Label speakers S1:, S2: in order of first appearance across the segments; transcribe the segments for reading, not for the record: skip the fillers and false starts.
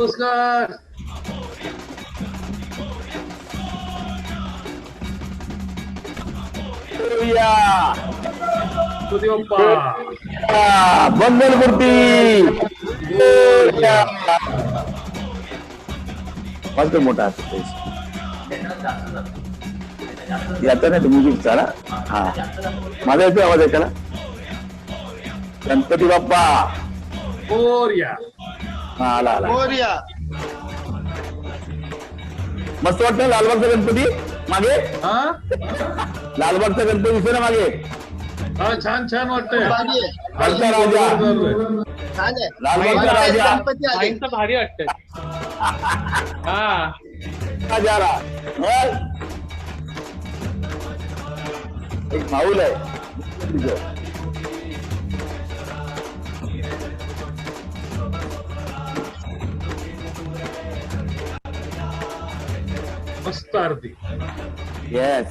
S1: नमस्कार. गणपती बाप्पा.
S2: मंगलमूर्ती. मस्त मोठा असतो याचा नाही तुम्ही विचारा. हा माझा येतो आवाज ऐकायला. गणपती बाप्पा
S1: मोरया.
S2: हा आला आला.
S3: मोरया.
S2: मस्त वाटतं लालबागचा गणपती मागे.
S1: हा
S2: लालबागचा गणपती दिसतो ना मागे.
S1: हा छान छान वाटतंय.
S2: हलका राजा. लालबागचा राजा
S3: गणपती आले.
S4: भारी वाटतंय. हा
S2: राजाला एक माऊल आहे.
S1: मस्त आरती.
S2: येस.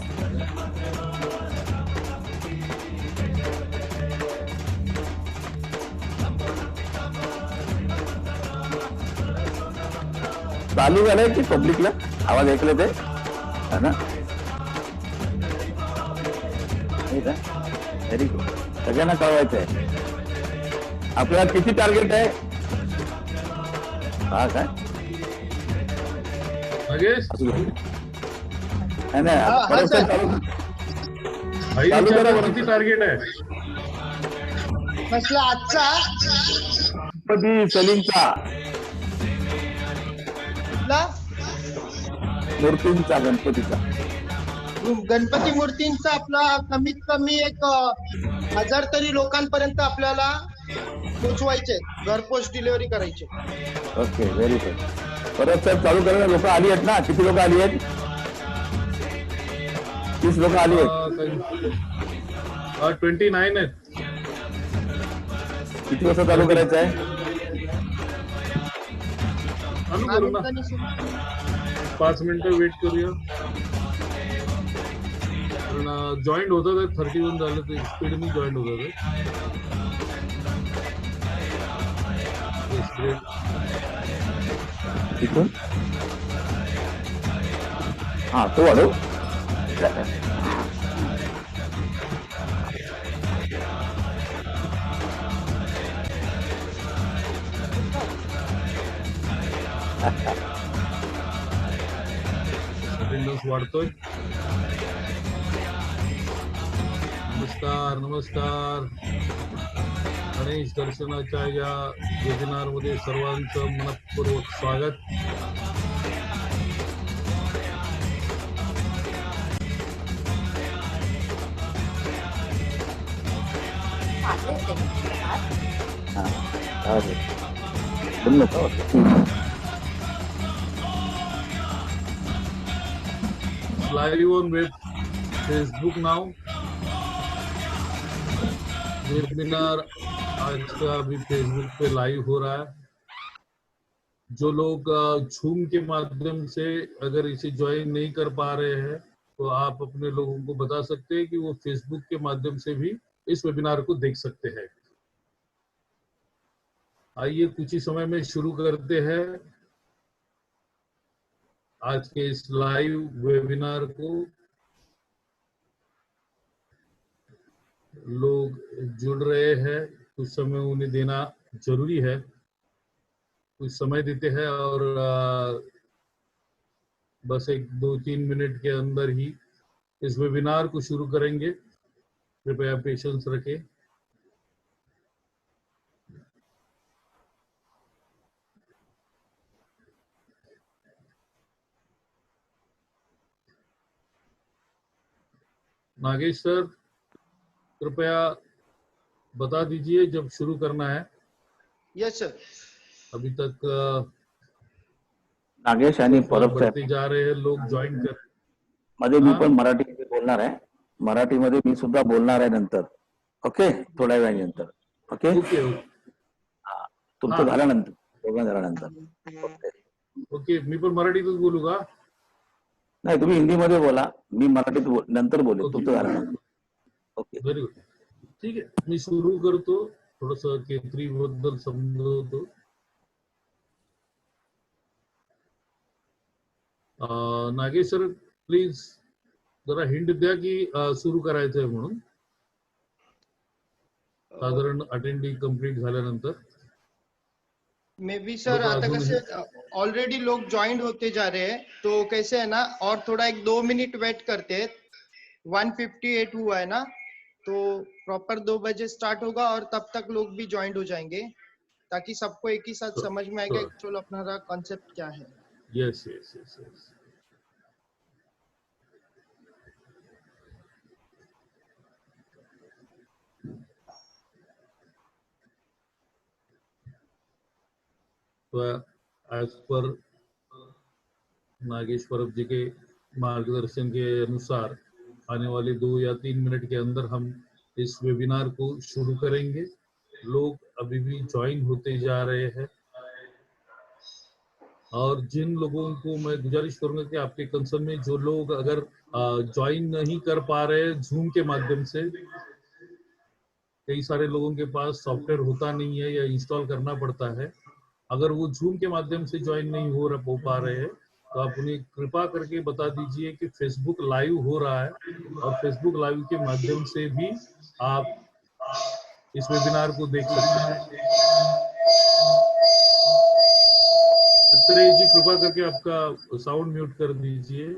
S2: चालू झालंय की पब्लिकला आवाज ऐकलं ते हा ना. Very good. सगळ्यांना कळवायचं आहे. आपल्याला किती टार्गेट आहे. हा काय
S1: नागेश
S2: नाही नाही चालू करा.
S1: किती टार्गेट आहे.
S3: म्हटलं आजचा
S2: गणपती सलीमचा मूर्तींचा गणपतीचा
S3: गणपती मूर्तींचा आपला कमीत कमी एक 1000 तरी लोकांपर्यंत आपल्याला पोचवायचे. घरपोच डिलिव्हरी करायचे.
S2: Okay very good. परत सर चालू करा. लोक आली आहेत ना. किती लोक आली आहेत. 30 लोक आली आहेत.
S1: 29 आहेत.
S2: किती वाजता चालू करायचं आहे.
S1: चालू करू ना. 5 मिनिटं वेट करूया. कारण जॉईंट होतात. 31 झालं तर स्पीडने जॉईंट होतात.
S2: तिथून हा तो वाढव.
S1: अटेंडन्स वाढतोय. नमस्कार नमस्कार. गणेश दर्शनाच्या या वेबिनार मध्ये सर्वांचं मनपूर्वक स्वागत. Live on web Facebook now. Webinar आज का अभी फेसबुक पे लाइव हो रहा है. जो लोग जूम के माध्यम से अगर इसे ज्वाइन नहीं कर पा रहे हैं तो आप अपने लोगों को बता सकते हैं कि वो फेसबुक के माध्यम से भी इस वेबिनार को देख सकते हैं. आइए कुछ ही समय में शुरू करते हैं आज के इस लाइव वेबिनार को. लोग जुड़ रहे हैं. कुछ समय उन्हें देना जरूरी है. कुछ समय देते हैं और बस 1-2-3 मिनट के अंदर ही इस वेबिनार को शुरू करेंगे. कृपया पेशेंस रखें. नागेश सर कृपया बता दीजिए जब शुरू करना है.
S3: Yes sir.
S1: अभी तक
S2: नागेश आणि परब
S1: बढ़ते जा रहे हैं लोग ज्वाइन कर.
S2: मध्ये मी पण मराठीमध्ये बोलणार आहे. मराठीमध्ये मी सुद्धा बोलणार आहे नंतर. ओके थोड्या वेळानंतर. ओके
S1: ओके
S2: हा तुमचं झाल्यानंतर प्रोग्राम झाल्यानंतर.
S1: ओके मी पण मराठीतच बोलू का.
S2: नाही तुम्ही हिंदीमध्ये बोला. मी मराठीत नंतर बोलेन तुमचं झाल्यानंतर. Okay
S1: very good. ठीक आहे मी सुरू करतो. थोडस केतरी बद्दल समजवतो. नागेश सर प्लीज जरा हिंट द्या की सुरू करायचंय म्हणून, साधारण अटेंडिंग कंप्लीट झाल्यानंतर.
S3: मे बी सर
S1: लोक
S3: आता
S1: अजूनही
S3: कैसे ऑलरेडी लोग ज्वाइंट होते जा रहे हैं, तो कैसे है ना, और थोड़ा 1-2 मिनट वेट करते हैं. 158 हुआ है ना, तो प्रॉपर 2 बजे स्टार्ट होगा और तब तक लोग भी ज्वाइंट हो जाएंगे, ताकि सबको एक ही साथ समझ में आएगा एक्चुअल अपना कॉन्सेप्ट क्या है.
S1: Yes yes yes yes. तो एज पर नागेश परब जी के मार्गदर्शन के अनुसार आने वाले 2 या 3 मिनट के अंदर हम इस वेबिनार को शुरू करेंगे. लोग अभी भी ज्वाइन होते जा रहे हैं, और जिन लोगों को मैं गुजारिश करूंगा कि आपके कंसर्न में जो लोग अगर ज्वाइन नहीं कर पा रहे जूम के माध्यम से, कई सारे लोगों के पास सॉफ्टवेयर होता नहीं है या इंस्टॉल करना पड़ता है, अगर वो जूम के माध्यम से ज्वाइन नहीं हो पा रहे हैं तो आप उन्हें कृपा करके बता दीजिए कि फेसबुक लाइव हो रहा है, और फेसबुक लाइव के माध्यम से भी आप इस वेबिनार को देख सकते हैं. अत्रेय जी कृपा करके आपका साउंड म्यूट कर दीजिए.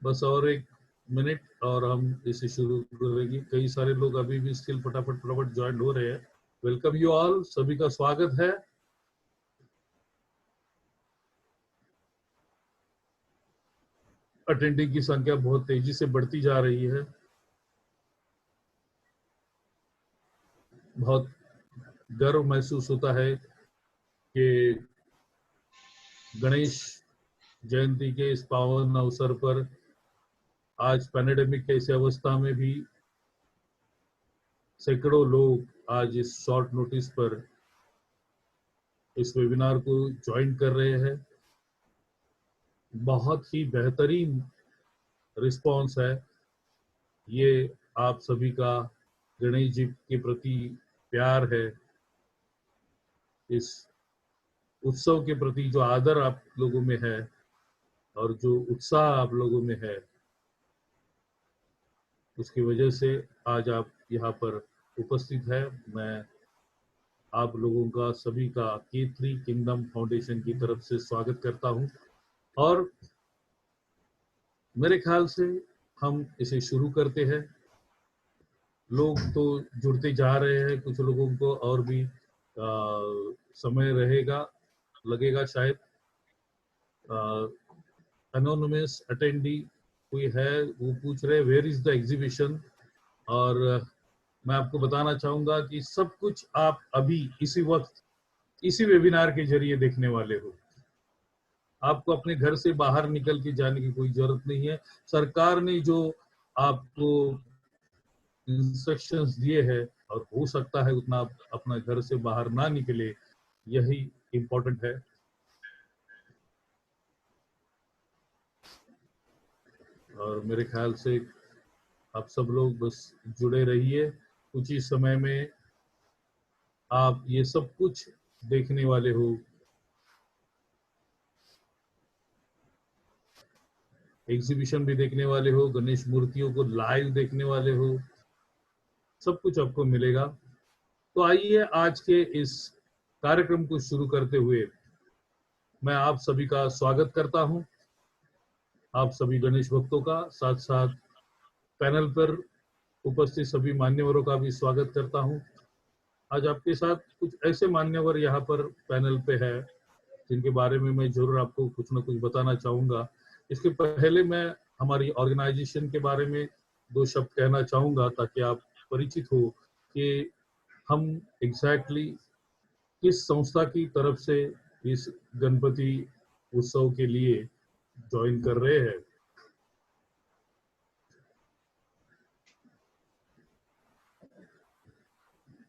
S1: बस और 1 मिनट और हम इसे शुरू करेंगे. कई सारे लोग अभी भी स्टिल फटाफट फटाफट ज्वाइन हो रहे हैं. वेलकम यू ऑल, सभी का स्वागत है. अटेंडिंग की संख्या बहुत तेजी से बढ़ती जा रही है. बहुत गर्व महसूस होता है कि गणेश जयंती के इस पावन अवसर पर आज पैंडेमिक के इस अवस्था में भी सैकड़ों लोग आज इस शॉर्ट नोटिस पर इस वेबिनार को ज्वाइन कर रहे हैं. बहुत ही बेहतरीन रिस्पांस है. ये आप सभी का गणेश जी के प्रति प्यार है, इस उत्सव के प्रति जो आदर आप लोगों में है और जो उत्साह आप लोगों में है, उसकी वजह से आज आप यहाँ पर उपस्थित है. मैं आप लोगों का सभी का K3 किंगडम फाउंडेशन की तरफ से स्वागत करता हूँ, और मेरे ख्याल से हम इसे शुरू करते हैं. लोग तो जुड़ते जा रहे हैं, कुछ लोगों को और भी समय लगेगा शायद. एनोनिमस अटेंडी कोई है, वो पूछ रहे वेयर इज द एग्जीबिशन, और मैं आपको बताना चाहूंगा कि सब कुछ आप अभी इसी वक्त इसी वेबिनार के जरिए देखने वाले हो. आपको अपने घर से बाहर निकल के जाने की कोई जरूरत नहीं है. सरकार ने जो आपको इंस्ट्रक्शंस दिए हैं, और हो सकता है उतना आप अपना घर से बाहर ना निकले, यही इम्पोर्टेंट है. और मेरे ख्याल से आप सब लोग बस जुड़े रहिए. कुछ ही समय में आप ये सब कुछ देखने वाले हो. एग्जीबिशन भी देखने वाले हो, गणेश मूर्तियों को लाइव देखने वाले हो, सब कुछ आपको मिलेगा. तो आइए आज के इस कार्यक्रम को शुरू करते हुए मैं आप सभी का स्वागत करता हूं. आप सभी गणेश भक्तों का, साथ साथ पैनल पर उपस्थित सभी मान्यवरों का भी स्वागत करता हूं. आज आपके साथ कुछ ऐसे मान्यवर यहाँ पर पैनल पे है जिनके बारे में मैं जरूर आपको कुछ ना कुछ बताना चाहूंगा. इसके पहले मैं हमारी ऑर्गेनाइजेशन के बारे में 2 शब्द कहना चाहूंगा, ताकि आप परिचित हो कि हम एग्जैक्टली किस संस्था की तरफ से इस गणपति उत्सव के लिए ज्वाइन कर रहे हैं.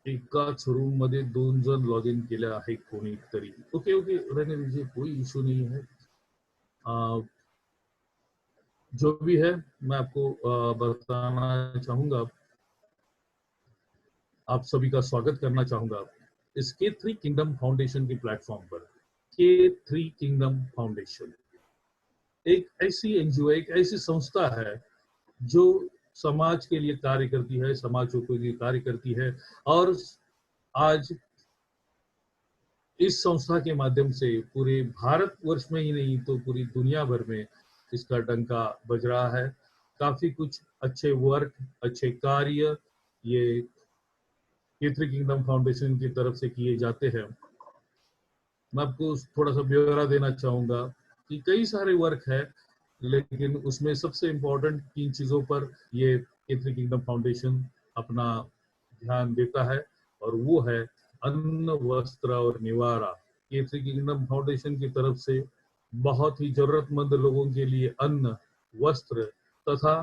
S1: एकाच रूम मध्ये 2 जण लॉग इन केले आहे कोणीतरी. ओके ओके रहने दीजिए, कोई इशू नहीं है. जो भी है मैं आपको बताना चाहूंगा, आप सभी का स्वागत करना चाहूंगा इस K3 किंगडम फाउंडेशन के प्लेटफॉर्म पर। K3 किंगडम फाउंडेशन एक ऐसी एनजीओ, एक ऐसी संस्था है जो समाज के लिए कार्य करती है, समाज उपयोगी कार्य करती है, और आज इस संस्था के माध्यम से पूरे भारतवर्ष में ही नहीं तो पूरी दुनिया भर में इसका डंका बज रहा है। काफी कुछ अच्छे वर्क, अच्छे कार्य ये K3 किंगडम फाउंडेशन की तरफ से किए जाते हैं। मैं आपको थोड़ा सा ब्यौरा देना चाहूंगा कि कई सारे वर्क है, लेकिन उसमें सबसे इम्पोर्टेंट 3 चीजों पर ये K3 किंगडम फाउंडेशन अपना ध्यान देता है, और वो है अन्न, वस्त्र और निवारा। K3 किंगडम फाउंडेशन की तरफ से बहुत ही जरूरतमंद लोगों के लिए अन्न, वस्त्र तथा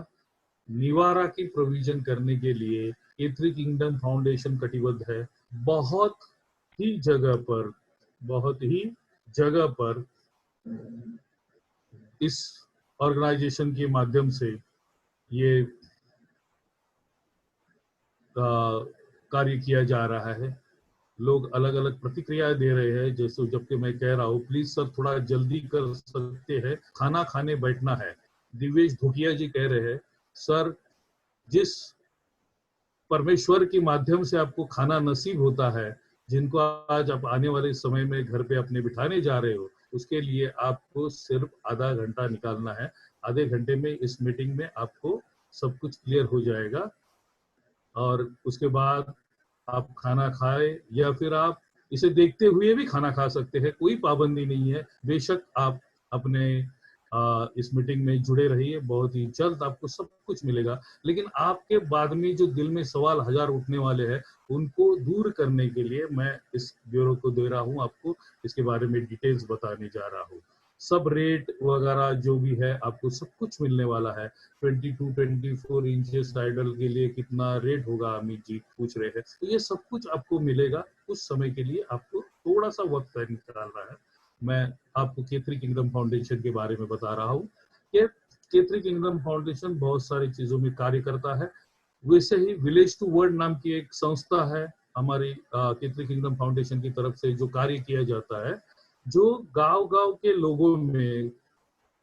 S1: निवारा की प्रोविजन करने के लिए K3 किंगडम फाउंडेशन कटिबद्ध है। बहुत ही जगह पर इस ऑर्गेनाइजेशन के माध्यम से ये कार्य किया जा रहा है। लोग अलग अलग प्रतिक्रियाएं दे रहे हैं, जैसे जबकि मैं कह रहा हूँ प्लीज सर थोड़ा जल्दी कर सकते हैं, खाना खाने बैठना है। दिवेश धोकिया जी कह रहे हैं सर जिस परमेश्वर के माध्यम से आपको खाना नसीब होता है, जिनको आज आप आने वाले समय में घर पे अपने बिठाने जा रहे हो, उसके लिए आपको सिर्फ आधा घंटा निकालना है। आधे घंटे में इस मीटिंग में आपको सब कुछ क्लियर हो जाएगा, और उसके बाद आप खाना खाए या फिर आप इसे देखते हुए भी खाना खा सकते हैं, कोई पाबंदी नहीं है। बेशक आप अपने इस मीटिंग में जुड़े रहिए, बहुत ही जल्द आपको सब कुछ मिलेगा। लेकिन आपके बाद में जो दिल में सवाल हजार उठने वाले हैं, उनको दूर करने के लिए मैं इस ब्यूरो को दे रहा हूँ, आपको इसके बारे में डिटेल्स बताने जा रहा हूँ। सब रेट वगैरह जो भी है आपको सब कुछ मिलने वाला है। 22-24 इंचेस आइडल के लिए कितना रेट होगा, अमित जी पूछ रहे हैं, तो ये सब कुछ आपको मिलेगा। उस समय के लिए आपको थोड़ा सा वक्त निकालना है। मैं आपको K3 किंगडम फाउंडेशन के बारे में बता रहा हूँ कि K3 किंगडम फाउंडेशन बहुत सारी चीजों में कार्य करता है। वैसे ही विलेज टू वर्ल्ड नाम की एक संस्था है हमारी K3 किंगडम फाउंडेशन की तरफ से, जो कार्य किया जाता है, जो गांव के लोगों में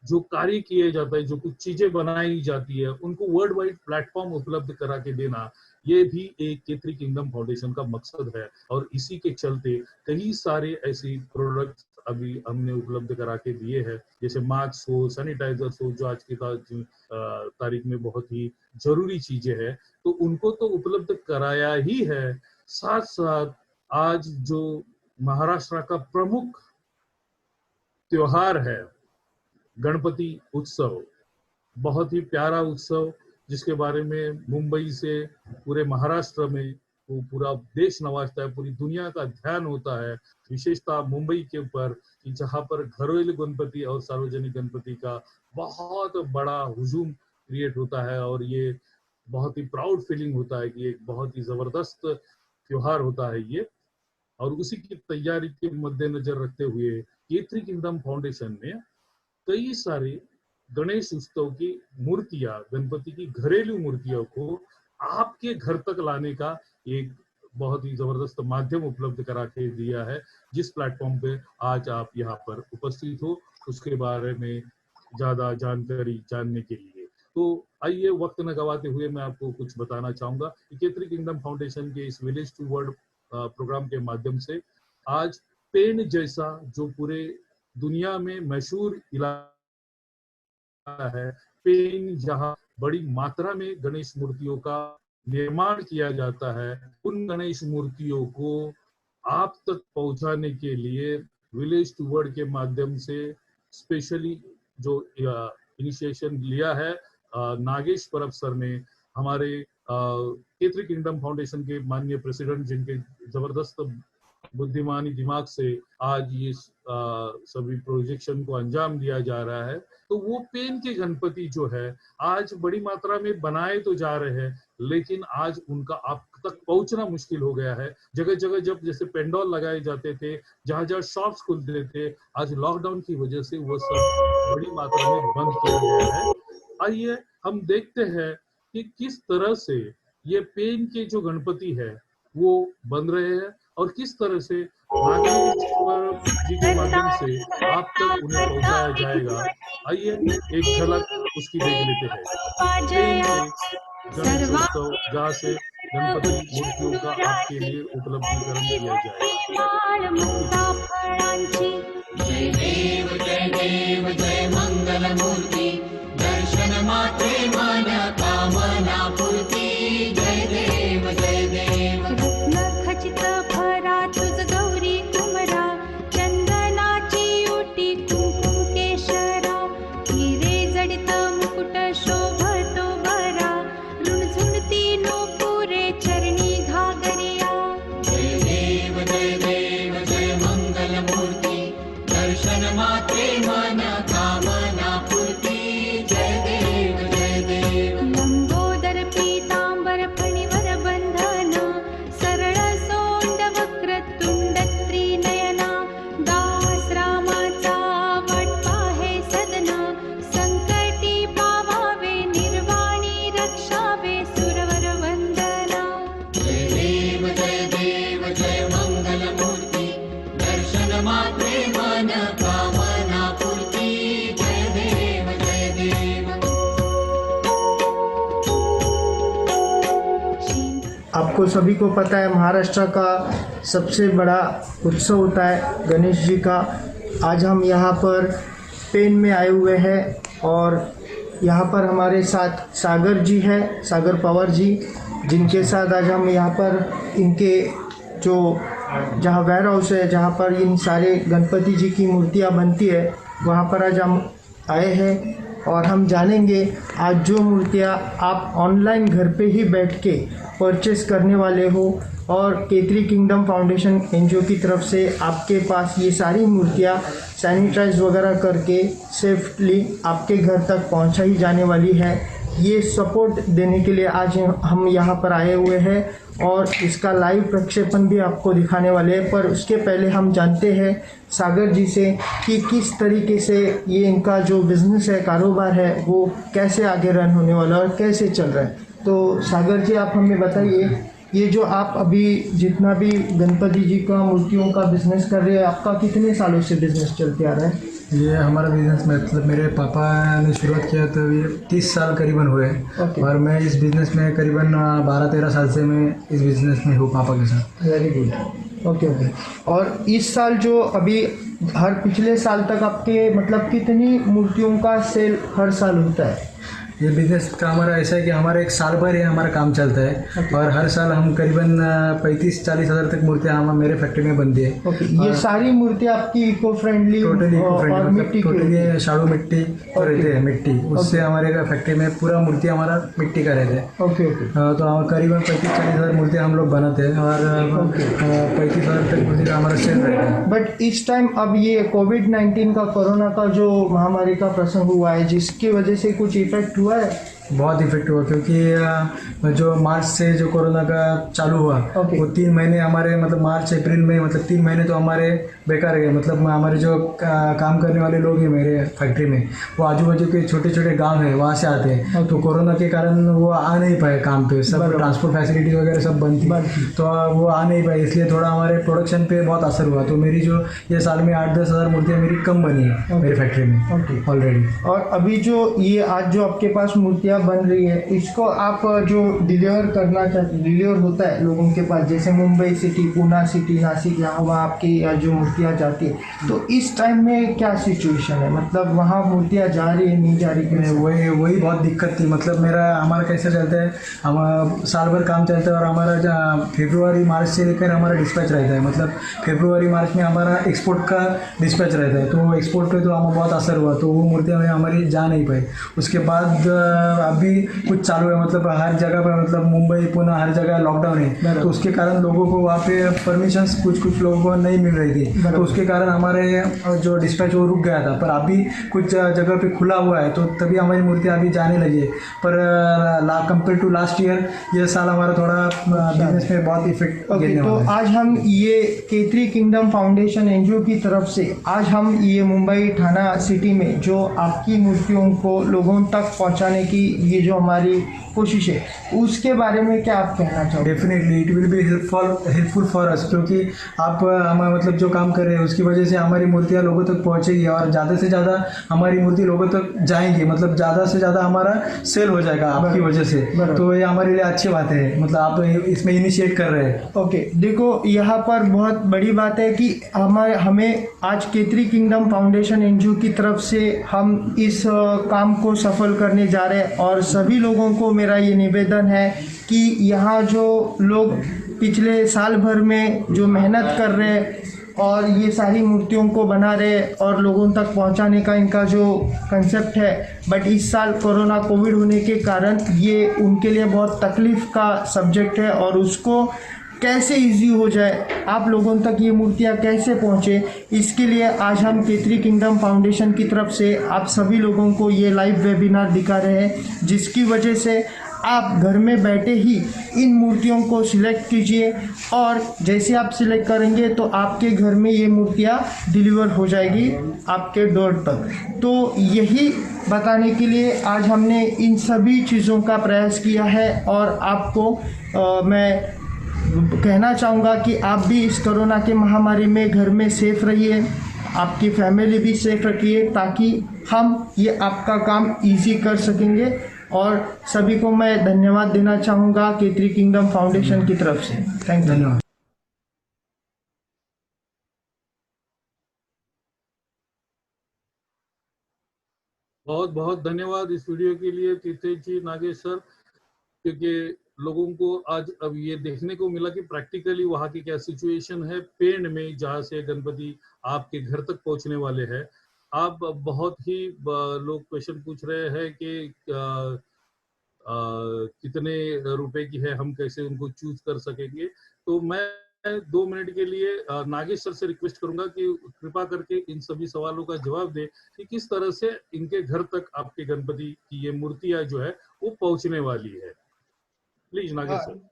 S1: जो कार्य किए जाता है, जो कुछ चीजें बनाई जाती है, उनको वर्ल्ड वाइड प्लेटफॉर्म उपलब्ध करा के देना, ये भी एक K3 किंगडम फाउंडेशन का मकसद है। और इसी के चलते कई सारे ऐसी प्रोडक्ट्स अभी हमने उपलब्ध करा के दिए हैं, जैसे मास्क हो, सैनिटाइजर्स हो, जो आज की तारीख में बहुत ही जरूरी चीजें हैं, तो उनको तो उपलब्ध कराया ही है। साथ साथ आज जो महाराष्ट्र का प्रमुख त्योहार है गणपति उत्सव, बहुत ही प्यारा उत्सव, जिसके बारे में मुंबई से पूरे महाराष्ट्र में वो पूरा देश नवाजता है, पूरी दुनिया का ध्यान होता है, विशेषता मुंबई के ऊपर, कि जहाँ पर घरेलू गणपति और सार्वजनिक गणपति का बहुत बड़ा हुजूम क्रिएट होता है। और ये बहुत ही प्राउड फीलिंग होता है कि एक बहुत ही जबरदस्त त्योहार होता है ये। और उसी की तैयारी के मद्देनजर रखते हुए K3 किंगडम फाउंडेशन ने कई सारी गणेश उत्सव की मूर्तियां, गणपति की घरेलू मूर्तियों को आपके घर तक लाने का एक बहुत ही जबरदस्त माध्यम उपलब्ध करा के दिया है, जिस प्लेटफॉर्म पे आज आप यहाँ पर उपस्थित हो, उसके बारे में ज्यादा जानकारी जानने के लिए। तो आइए वक्त न गवाते हुए मैं आपको कुछ बताना चाहूंगा कि K3 किंगडम फाउंडेशन के इस विलेज टू वर्ल्ड प्रोग्राम के माध्यम से आज पेन जैसा जो पूरे दुनिया में मशहूर इलाका है, पेन जहां बड़ी मात्रा में गणेश मूर्तियों का निर्माण किया जाता है, उन गणेश मूर्तियों को आप तक पहुंचाने के लिए विलेज टू वर्ल्ड के माध्यम से स्पेशली जो इनिशिएशन लिया है नागेश परब सर ने, हमारे K3 किंगडम फाउंडेशन के माननीय प्रेसिडेंट, जिनके जबरदस्त बुद्धिमानी दिमाग से आज ये सभी प्रोजेक्शन को अंजाम दिया जा रहा है। तो वो पेन के गणपति जो है आज बड़ी मात्रा में बनाए तो जा रहे हैं, लेकिन आज उनका आप तक पहुंचना मुश्किल हो गया है। जगह जगह जब जैसे पेंडॉल लगाए जाते थे, जहां जहां शॉप्स खुलते थे, आज लॉकडाउन की वजह से वो सब बड़ी मात्रा में बंद किया गया है। आइए हम देखते हैं कि किस तरह से ये पेन के जो गणपति है वो बन रहे हैं और किस तरह से नागेश्वर जी के माध्यम से आप तक उन्हें पहुंचाया जाएगा। आइए एक झलक उसकी देख लेते हैं। पेन के गणेशोत्सव जहाँ से गणपति मूर्तियों का आपके लिए उपलब्धीकरण किया जाएगा।
S4: जय देव जय मंगल मूर्ति, दर्शन मात्रे मन कामना पूर्ति। जय देव रत्न खचित भरा तुझ गौरी कुमरा, चंदनाची ओटी कुंकुम केशरा, हिरे जडित मुकुट शोभतो बरा, रुणझुणती नूपुरे चरणी घागरिया। जय देव जय मंगल मूर्ति, दर्शन मात्रे मन कामना पूर्ति। जय देव लंबोदर पीतांबर फणिवर बंधन, सरळ सोंड वक्र तुंड त्रिनयना, दास रामाचा वाटपा हे सदना, संकटी पावावे निर्वाणी रक्षावे सुरवर वंदना। जय देव जय मंगल मूर्ति, दर्शन मात्रे मन कामना पूर्ति। जय देव
S3: आपको सभी को पता है महाराष्ट्र का सबसे बड़ा उत्सव होता है गणेश जी का। आज हम यहाँ पर पेन में आए हुए हैं और यहाँ पर हमारे साथ सागर जी है, सागर पवार जी, जिनके साथ आज हम यहाँ पर इनके जो जहाँ वेयर हाउस है जहाँ पर इन सारे गणपति जी की मूर्तियाँ बनती है वहाँ पर आज हम आए हैं और हम जानेंगे आज जो मूर्तियाँ आप ऑनलाइन घर पे ही बैठ के परचेस करने वाले हो और केतरी किंगडम फाउंडेशन एनजीओ की तरफ से आपके पास ये सारी मूर्तियाँ सैनिटाइज वगैरह करके सेफ्टली आपके घर तक पहुँचाई जाने वाली है। ये सपोर्ट देने के लिए आज हम यहाँ पर आए हुए हैं और इसका लाइव प्रक्षेपण भी आपको दिखाने वाले हैं। पर उसके पहले हम जानते हैं सागर जी से कि किस तरीके से ये इनका जो बिज़नेस है, कारोबार है, वो कैसे आगे रन होने वाला है और कैसे चल रहा है। तो सागर जी आप हमें बताइए, ये जो आप अभी जितना भी गणपति जी का मूर्तियों का बिज़नेस कर रहे हैं, आपका कितने सालों से बिज़नेस चलते आ रहा है?
S5: ये हमारा बिज़नेस मतलब मेरे पापा ने शुरुआत किया तो ये 30 साल करीबन हुए।
S3: Okay.
S5: और मैं इस बिज़नेस में करीबन 12-13 साल से मैं इस बिज़नेस में हूँ पापा के साथ।
S3: Very good. ओके। और इस साल जो अभी हर पिछले साल तक आपके मतलब कितनी मूर्तियों का सेल हर साल होता है?
S5: ये बिज़नेस का हमारा ऐसा है कि हमारा एक साल भर ही हमारा काम चलता है।
S3: Okay.
S5: और हर साल हम करीबन 35-40 हज़ार तक मूर्तियाँ हम मेरे फैक्ट्री में बनती है।
S3: Okay. ये सारी मूर्तियाँ आपकी इको फ्रेंडली
S5: टोटली इको
S3: और
S5: फ्रेंडली,
S3: मिट्टी
S5: मतलब
S3: की
S5: टोटली शाड़ू मिट्टी तो रहते हैं, मिट्टी उससे हमारे फैक्ट्री में पूरा मूर्ति हमारा मिट्टी का रहता है।
S3: Okay okay.
S5: तो हम करीबन 35-40 हज़ार मूर्तियाँ हम लोग बनाते हैं और 35 हज़ार तक मूर्ति का हमारा सेल रहता है।
S3: बट इस टाइम अब ये कोविड-19 का, कोरोना का जो महामारी का प्रसंग हुआ है, जिसकी वजह से कुछ इफेक्ट हुआ है?
S5: बहुत इफेक्ट हुआ क्योंकि जो मार्च से जो कोरोना का चालू हुआ वो 3 महीने हमारे मतलब मार्च अप्रैल में मतलब 3 महीने तो हमारे बेकार गए। मतलब हमारे जो काम करने वाले लोग हैं मेरे फैक्ट्री में, वो आजू बाजू के छोटे छोटे गांव हैं, वहाँ से आते हैं। तो कोरोना के कारण वो आ नहीं पाए काम पे, सब ट्रांसपोर्ट फैसिलिटी वगैरह सब बंद थी, तो वो आ नहीं पाए, इसलिए थोड़ा हमारे प्रोडक्शन पे बहुत असर हुआ। तो मेरी जो ये साल में 8-10 हज़ार मूर्तियाँ मेरी कम बनी है मेरी फैक्ट्री में ऑलरेडी।
S3: और अभी जो ये आज जो आपके पास मूर्तियाँ बन रही है, इसको आप जो डिलीवर करना चाहते, डिलीवर होता है लोगों के पास, जैसे मुंबई सिटी, पूना सिटी, नासिक, यहाँ वहाँ आपकी जो मूर्तियाँ जाती है, तो इस टाइम में क्या सिचुएशन है? मतलब वहाँ मूर्तियाँ जा रही है, नहीं जा रही है?
S5: वही बहुत दिक्कत थी। मतलब हमारा कैसे चलता है, हम साल भर काम चलता है और हमारा फरवरी मार्च से लेकर हमारा डिस्पैच रहता है। मतलब फरवरी मार्च में हमारा एक्सपोर्ट का डिस्पैच रहता है, तो एक्सपोर्ट पे तो हमें बहुत असर हुआ, तो वो मूर्तियाँ हमारी जा नहीं पाई। उसके बाद अभी कुछ चालू है, मतलब हर जगह पर, मतलब मुंबई पुणे हर जगह लॉकडाउन है, तो उसके कारण लोगों को वहाँ पे परमिशंस कुछ लोगों को नहीं मिल रही थी, तो उसके कारण हमारे जो डिस्पैच वो रुक गया था। पर अभी कुछ जगह पे खुला हुआ है, तो तभी हमारी मूर्तियाँ अभी जाने लगी है। पर कंपेयर टू लास्ट ईयर ये साल हमारा थोड़ा बिजनेस में बहुत इफेक्ट गिरने
S3: तो
S5: वाला है।
S3: आज हम ये केतरी किंगडम फाउंडेशन एनजीओ की तरफ से आज हम ये मुंबई थाना सिटी में जो आपकी मूर्तियों को लोगों तक पहुंचाने की ये जो हमारी कोशिश है उसके बारे में क्या आप कहना चाहोगे?
S5: Definitely it will be helpful for us, क्योंकि आप हम मतलब जो काम कर रहे हैं उसकी वजह से हमारी मूर्तियाँ लोगों तक पहुँचेगी और ज़्यादा से ज़्यादा हमारी मूर्ति लोगों तक जाएंगी, मतलब ज़्यादा से ज़्यादा हमारा सेल हो जाएगा आपकी वजह से। तो ये हमारे लिए अच्छी बात है, मतलब आप इसमें इनिशिएट कर रहे हैं।
S3: ओके, देखो यहाँ पर बहुत बड़ी बात है कि हमें आज केतरी किंगडम फाउंडेशन एनजीओ की तरफ से हम इस काम को सफल करने जा रहे हैं और सभी लोगों को मेरा ये निवेदन है कि यहाँ जो लोग पिछले साल भर में जो मेहनत कर रहे हैं और ये सारी मूर्तियों को बना रहे और लोगों तक पहुंचाने का इनका जो कंसेप्ट है, बट इस साल कोरोना कोविड होने के कारण ये उनके लिए बहुत तकलीफ़ का सब्जेक्ट है और उसको कैसे इजी हो जाए, आप लोगों तक ये मूर्तियाँ कैसे पहुँचे, इसके लिए आज हम केतरी किंगडम फाउंडेशन की तरफ से आप सभी लोगों को ये लाइव वेबिनार दिखा रहे हैं, जिसकी वजह से आप घर में बैठे ही इन मूर्तियों को सिलेक्ट कीजिए और जैसे आप सिलेक्ट करेंगे तो आपके घर में ये मूर्तियाँ डिलीवर हो जाएगी आपके डोर तक। तो यही बताने के लिए आज हमने इन सभी चीज़ों का प्रयास किया है और आपको मैं कहना चाहूँगा कि आप भी इस कोरोना के महामारी में घर में सेफ रहिए, आपकी फैमिली भी सेफ रखिए, ताकि हम ये आपका काम इजी कर सकेंगे। और सभी को मैं धन्यवाद देना चाहूँगा केतरी किंगडम फाउंडेशन की तरफ से। Thank you.
S5: धन्यवाद।
S1: बहुत बहुत धन्यवाद इस वीडियो के लिए तीर्थेश जी, नागेश सर, क्योंकि लोगों को आज अब ये देखने को मिला कि प्रैक्टिकली वहाँ की क्या सिचुएशन है पेड़ में, जहाँ से गणपति आपके घर तक पहुँचने वाले हैं। आप बहुत ही लोग क्वेश्चन पूछ रहे हैं कि कितने रुपए की है, हम कैसे उनको चूज कर सकेंगे। तो मैं 2 मिनट के लिए नागेश सर से रिक्वेस्ट करूंगा कि कृपा करके इन सभी सवालों का जवाब दे कि किस तरह से इनके घर तक आपके गणपति की ये मूर्तियां जो है वो पहुंचने वाली है। Please Nagesh sir.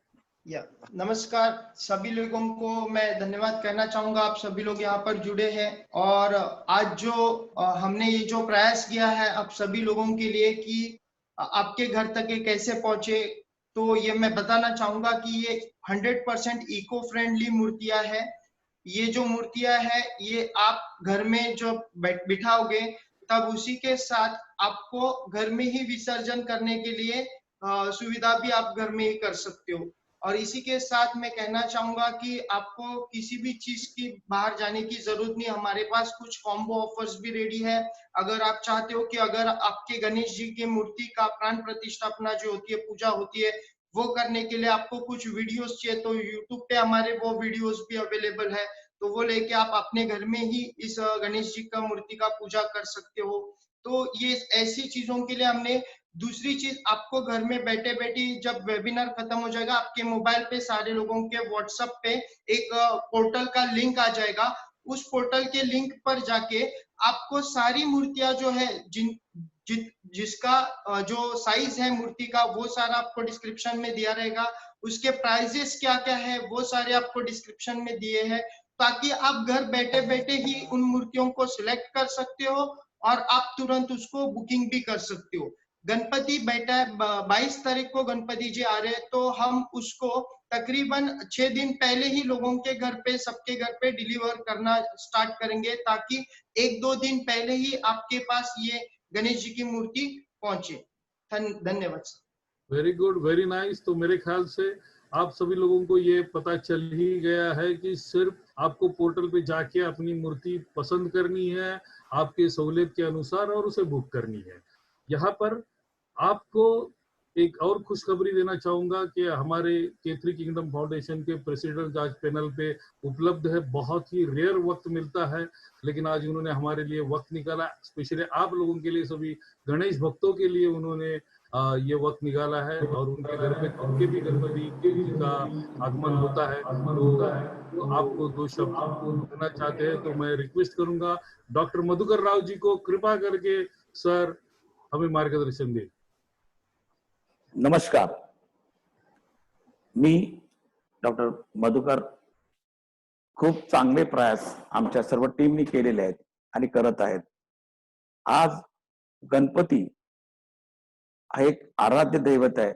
S3: नमस्कार सभी लोगों को, मैं धन्यवाद कहना चाहूंगा आप सभी लोग यहाँ पर जुड़े हैं और आज जो हमने ये जो प्रयास किया है आप सभी लोगों के लिए कि आपके घर तक ये कैसे पहुंचे, तो ये मैं बताना चाहूंगा कि ये 100% इको फ्रेंडली मूर्तियां है। ये जो मूर्तियां है ये आप घर में जो बिठाओगे तब उसी के साथ आपको घर में ही विसर्जन करने के लिए सुविधा भी आप घर में ही कर सकते हो। और इसी के साथ मैं कहना चाहूंगा कि आपको किसी भी चीज की बाहर जाने की जरूरत नहीं, हमारे पास कुछ कॉम्बो ऑफर्स भी रेडी है। अगर आप चाहते हो कि अगर आपके गणेश जी की मूर्ति का प्राण प्रतिष्ठापना जो होती है, पूजा होती है, वो करने के लिए आपको कुछ वीडियोस चाहिए तो यूट्यूब पे हमारे वो वीडियोस भी अवेलेबल है, तो वो लेके आप अपने घर में ही इस गणेश जी का मूर्ति का पूजा कर सकते हो। तो ये ऐसी चीजों के लिए हमने दूसरी चीज, आपको घर में बैठे बैठे जब वेबिनार खत्म हो जाएगा आपके मोबाइल पे सारे लोगों के व्हाट्सएप पे एक पोर्टल का लिंक आ जाएगा। उस पोर्टल के लिंक पर जाके आपको सारी मूर्तियां जो है जिसका जो साइज है मूर्ति का वो सारा आपको डिस्क्रिप्शन में दिया रहेगा। उसके प्राइजेस क्या क्या है वो सारे आपको डिस्क्रिप्शन में दिए हैं, ताकि आप घर बैठे बैठे ही उन मूर्तियों को सिलेक्ट कर सकते हो और आप तुरंत उसको बुकिंग भी कर सकते हो। गणपति बैठा है 22 तारीख को गणपति जी आ रहे हैं, तो हम उसको तकरीबन 6 दिन पहले ही लोगों के घर पे, सबके घर पे डिलीवर करना स्टार्ट करेंगे, ताकि 1-2 दिन पहले ही आपके पास ये गणेश जी की मूर्ति पहुंचे। धन्यवाद sir.
S1: Very good, very nice. तो मेरे ख्याल से आप सभी लोगों को ये पता चल ही गया है कि सिर्फ आपको पोर्टल पे जाके अपनी मूर्ति पसंद करनी है आपके सहूलियत के अनुसार और उसे बुक करनी है। यहाँ पर आपको एक और खुशखबरी देना चाहूंगा कि हमारे केतरी किंगडम फाउंडेशन के प्रेसिडेंट आज पैनल पे उपलब्ध है। बहुत ही रेयर वक्त मिलता है, लेकिन आज उन्होंने हमारे लिए वक्त निकाला, स्पेशली आप लोगों के लिए, सभी गणेश भक्तों के लिए उन्होंने ये वक्त निकाला है और उनके घर पे उनके भी गणपति जी का आगमन होता है। तो आपको दो शब्द कहना चाहते हैं तो मैं रिक्वेस्ट करूंगा डॉक्टर मधुकर राव जी को, कृपा करके सर हमें मार्गदर्शन दे।
S2: नमस्कार, मी डॉक्टर मधुकर. खूप चांगले प्रयास आमच्या सर्व टीमनी केलेले आहेत आणि करत आहेत. आज गणपती हा एक आराध्य दैवत आहे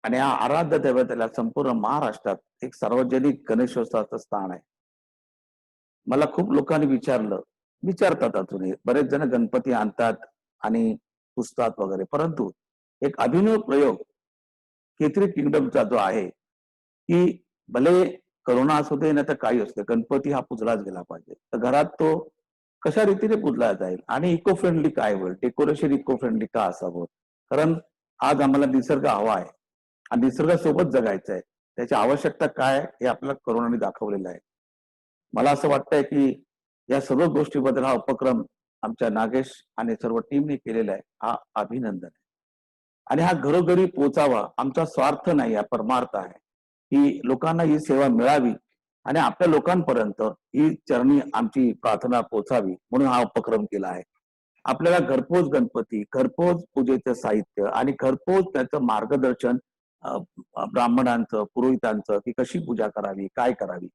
S2: आणि या आराध्य दैवताला संपूर्ण महाराष्ट्रात एक सार्वजनिक गणेशोत्सवाचं स्थान आहे. मला खूप लोकांनी विचारतात अजूनही बरेच जण गणपती आणतात आणि पुजतात वगैरे, परंतु एक अभिनव प्रयोग केथरी किंगडमचा जो आहे की भले करोना असू दे ना तर काही असते, गणपती हा पुजलाच गेला पाहिजे. तर घरात तो कशा रीतीने पुजला जाईल आणि इको फ्रेंडली काय होईल, डेकोरेशन इको फ्रेंडली का असावं, कारण आज आम्हाला निसर्ग हवा आहे आणि निसर्गासोबत जगायचं आहे. त्याची आवश्यकता काय हे आपल्याला करोनाने दाखवलेलं आहे. मला असं वाटतंय की या सर्व गोष्टीबद्दल हा उपक्रम आमच्या नागेश आणि सर्व टीमने केलेला आहे, हा अभिनंदन आहे. आणि हा घरोघरी पोचावा, आमचा स्वार्थ नाही, हा परमार्थ आहे की लोकांना ही सेवा मिळावी आणि आपल्या लोकांपर्यंत ही चरणी आमची प्रार्थना पोचावी, म्हणून हा उपक्रम केला आहे. आपल्याला घरपोच गणपती, घरपोच पूजेचं साहित्य आणि घरपोच त्याचं मार्गदर्शन ब्राह्मणांचं, पुरोहितांचं की कशी पूजा करावी, काय करावी,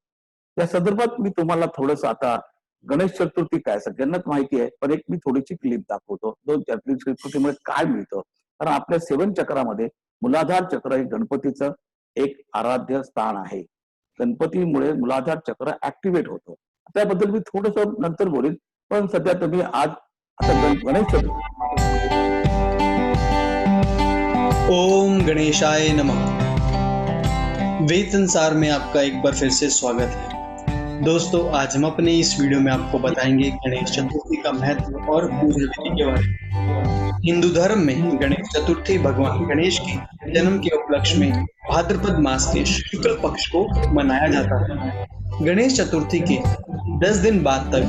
S2: या संदर्भात मी तुम्हाला थोडस आता गणेश चतुर्थी काय सगळ्यांनाच माहिती आहे, पण एक मी थोडीशी क्लिप दाखवतो. गणेश चतुर्थीमुळे काय मिळतं, कारण आपल्या सेवन चक्रामध्ये मूलाधार चक्र हे गणपतीचं एक आराध्य स्थान आहे. गणपतीमुळे मूलाधार चक्र ऍक्टिव्हेट होतं. त्याबद्दल मी थोडस नंतर बोलेन, पण सध्या तुम्ही आज आता गणेश चतुर्थी.
S6: ओम गणेशाय नमः। वेद संसार में आपका एक बार फिर से स्वागत है। दोस्तों, आज हम अपने इस वीडियो में आपको बताएंगे गणेश चतुर्थी का महत्व और पूजा विधि के बारे में। हिंदू धर्म में गणेश चतुर्थी भगवान गणेश के जन्म के उपलक्ष्य में भाद्रपद मास के शुक्ल पक्ष को मनाया जाता है। गणेश चतुर्थी के 10 दिन बाद तक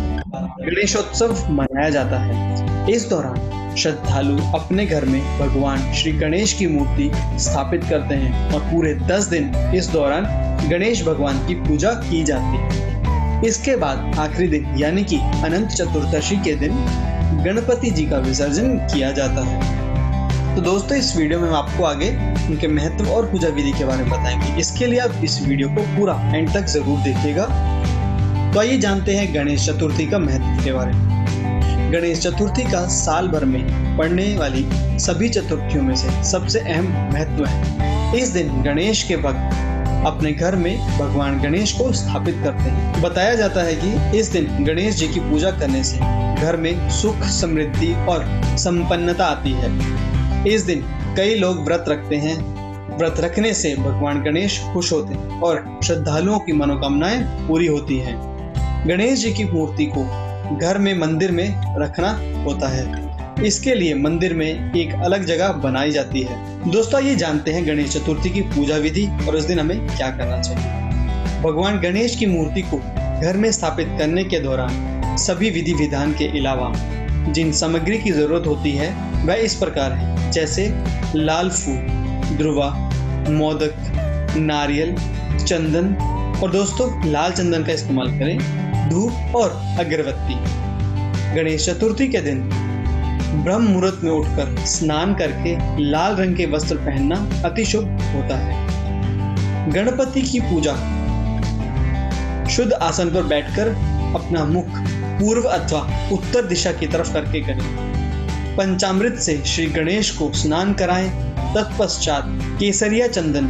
S6: गणेशोत्सव मनाया जाता है। इस दौरान श्रद्धालु अपने घर में भगवान श्री गणेश की मूर्ति स्थापित करते हैं और पूरे 10 दिन इस दौरान गणेश भगवान की पूजा की जाती है। इसके बाद आखिरी दिन यानी कि अनंत चतुर्दशी के दिन गणपति जी का विसर्जन किया जाता है। तो दोस्तों, इस वीडियो में हम आपको आगे उनके महत्व और पूजा विधि के बारे में बताएंगे। इसके लिए आप इस वीडियो को पूरा एंड तक जरूर देखिएगा। तो आइए जानते हैं गणेश चतुर्थी का महत्व के बारे में। गणेश चतुर्थी का साल भर में पड़ने वाली सभी चतुर्थियों में से सबसे अहम महत्व है। इस दिन गणेश के भक्त अपने घर में भगवान गणेश को स्थापित करते हैं। बताया जाता है कि इस दिन गणेश जी की पूजा करने से घर में सुख, समृद्धि और संपन्नता आती है। इस दिन कई लोग व्रत रखते हैं। व्रत रखने से भगवान गणेश खुश होते हैं और श्रद्धालुओं की मनोकामनाएं पूरी होती हैं। गणेश जी की मूर्ति को घर में मंदिर में रखना होता है। इसके लिए मंदिर में एक अलग जगह बनाई जाती है। दोस्तों, ये जानते हैं गणेश चतुर्थी की पूजा विधि और इस दिन हमें क्या करना चाहिए। भगवान गणेश की मूर्ति को घर में स्थापित करने के दौरान सभी विधि विधान के अलावा जिन सामग्री की जरूरत होती है वह इस प्रकार है, जैसे लाल फूल, ध्रुवा, मोदक, नारियल, चंदन और दोस्तों लाल चंदन का इस्तेमाल करें, धूप और अगरबत्ती। गणेश चतुर्थी के दिन ब्रह्म मुहूर्त में उठकर स्नान करके लाल रंग के वस्त्र पहनना अति शुभ होता है। गणपति की पूजा शुद्ध आसन पर बैठकर अपना मुख पूर्व अथवा उत्तर दिशा की तरफ करके करें। पंचामृत से श्री गणेश को स्नान कराएं। तत्पश्चात केसरिया चंदन,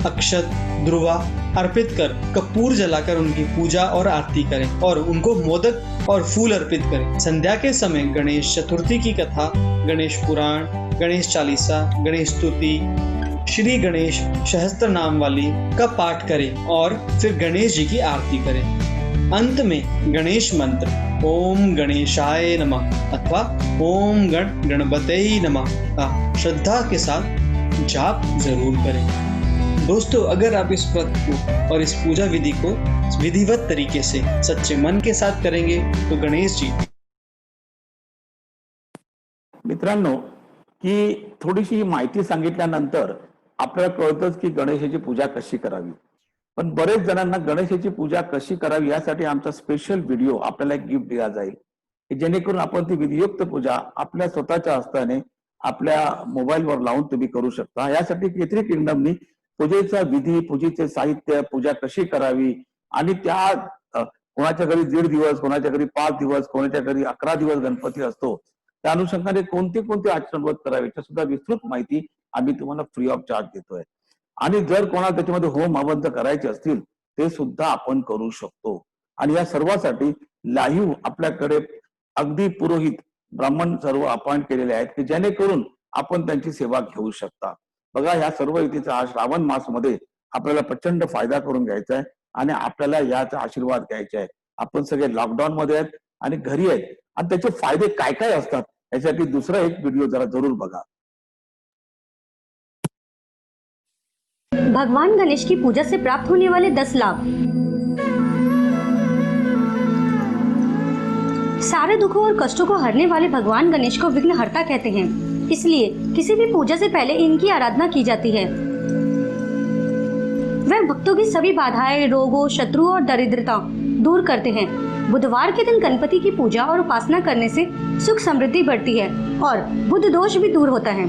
S6: अक्षत, ध्रुवा अर्पित कर कपूर जलाकर उनकी पूजा और आरती करें और उनको मोदक और फूल अर्पित करें। संध्या के समय गणेश चतुर्थी की कथा, गणेश पुराण, गणेश चालीसा, गणेश स्तुति, श्री गणेश सहस्त्र नाम वाली का पाठ करें और फिर गणेश जी की आरती करें। अंत में गणेश मंत्र ओम गणेशाय नमः अथवा ओम गणपतये नमः का श्रद्धा के साथ जाप जरूर करें। दोस्तों, अगर आप इस व्रत को और इस पूजा विधि को विधिवत तरीके से सच्चे मन के साथ करेंगे तो गणेश जी।
S2: मित्रांनो, की थोडीशी माहिती सांगितल्यानंतर आपल्याला कळतंच की गणेशाची पूजा कशी करावी. पण बरेच जणांना गणेशाची पूजा कशी करावी यासाठी आमचा स्पेशल व्हिडिओ आपल्याला एक गिफ्ट दिला जाईल, की जेणेकरून आपण ती विधियुक्त पूजा आपल्या स्वतःच्या हस्ताने आपल्या मोबाईलवर लावून तुम्ही करू शकता. यासाठी केतरी किंगडमनी पूजेचा विधी, पूजेचे साहित्य, पूजा कशी करावी आणि त्या कोणाच्या घरी 1.5 दिवस, कोणाच्या घरी 5 दिवस, कोणाच्या घरी 11 दिवस गणपती असतो, त्या अनुषंगाने कोणते कोणते आचरण करावे याची सुद्धा विस्तृत माहिती आम्ही तुम्हाला फ्री ऑफ चार्ज देतोय. आणि जर कोणाला त्याच्यामध्ये होम हवन करायचे असतील ते सुद्धा आपण करू शकतो. आणि या सर्वासाठी लाईव्ह आपल्याकडे अगदी पुरोहित ब्राह्मण सर्व अपॉइंट केलेले आहेत की जेणेकरून आपण त्यांची सेवा घेऊ शकता. बघा, ह्या सर्व युतीचा हा श्रावण मास मध्ये आपल्याला प्रचंड फायदा करून घ्यायचा आहे आणि आपल्याला याचा आशीर्वाद घ्यायचा आहे. आपण सगळे लॉकडाऊन मध्ये आहेत आणि घरी आहेत आणि त्याचे फायदे काय काय असतात यासाठी दुसरा एक व्हिडिओ जरा जरूर बघा.
S7: भगवान गणेश की पूजा से प्राप्त होने वाले 10 लाभ। सारे दुखों और कष्टों को हरने वाले भगवान गणेश को विघ्नहर्ता कहते हैं, इसलिए किसी भी पूजा से पहले इनकी आराधना की जाती है। वह भक्तों की सभी बाधाएं, रोगों, शत्रुओं और दरिद्रता दूर करते हैं। बुधवार के दिन गणपति की पूजा और उपासना करने से सुख समृद्धि बढ़ती है और बुध दोष भी दूर होता है।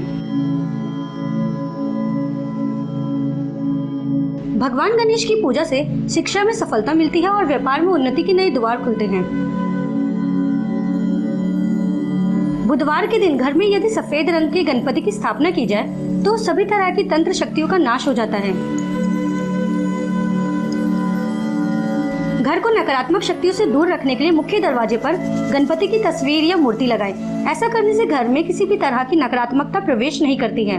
S7: भगवान गणेश की पूजा से शिक्षा में सफलता मिलती है और व्यापार में उन्नति के नए द्वार खुलते हैं। बुधवार के दिन घर में यदि सफेद रंग के गणपति की स्थापना की जाए तो सभी तरह की तंत्र शक्तियों का नाश हो जाता है। घर को नकारात्मक शक्तियों से दूर रखने के लिए मुख्य दरवाजे पर गणपति की तस्वीर या मूर्ति लगाएं। ऐसा करने से घर में किसी भी तरह की नकारात्मकता प्रवेश नहीं करती है।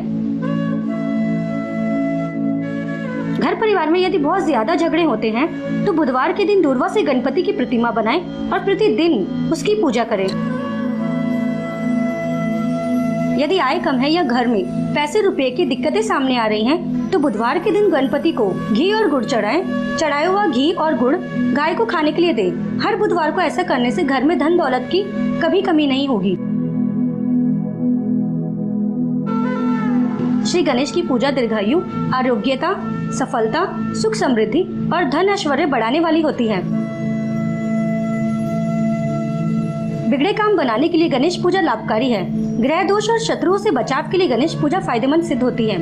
S7: घर परिवार में यदि बहुत ज्यादा झगड़े होते हैं तो बुधवार के दिन दूर्वा से गणपति की प्रतिमा बनाएं और प्रतिदिन उसकी पूजा करें। यदि आय कम है या घर में पैसे रुपए की दिक्कतें सामने आ रही हैं, तो बुधवार के दिन गणपति को घी और गुड़ चढ़ाएं। चढ़ाया हुआ घी और गुड़ गाय को खाने के लिए दें। हर बुधवार को ऐसा करने से घर में धन दौलत की कभी कमी नहीं होगी। श्री गणेश की पूजा दीर्घायु, आरोग्यता, सफलता, सुख समृद्धि और धन ऐश्वर्य बढ़ाने वाली होती है। बिगड़े काम बनाने के लिए गणेश पूजा लाभकारी है। ग्रह दोष और शत्रुओं से बचाव के लिए गणेश पूजा फायदेमंद सिद्ध होती है।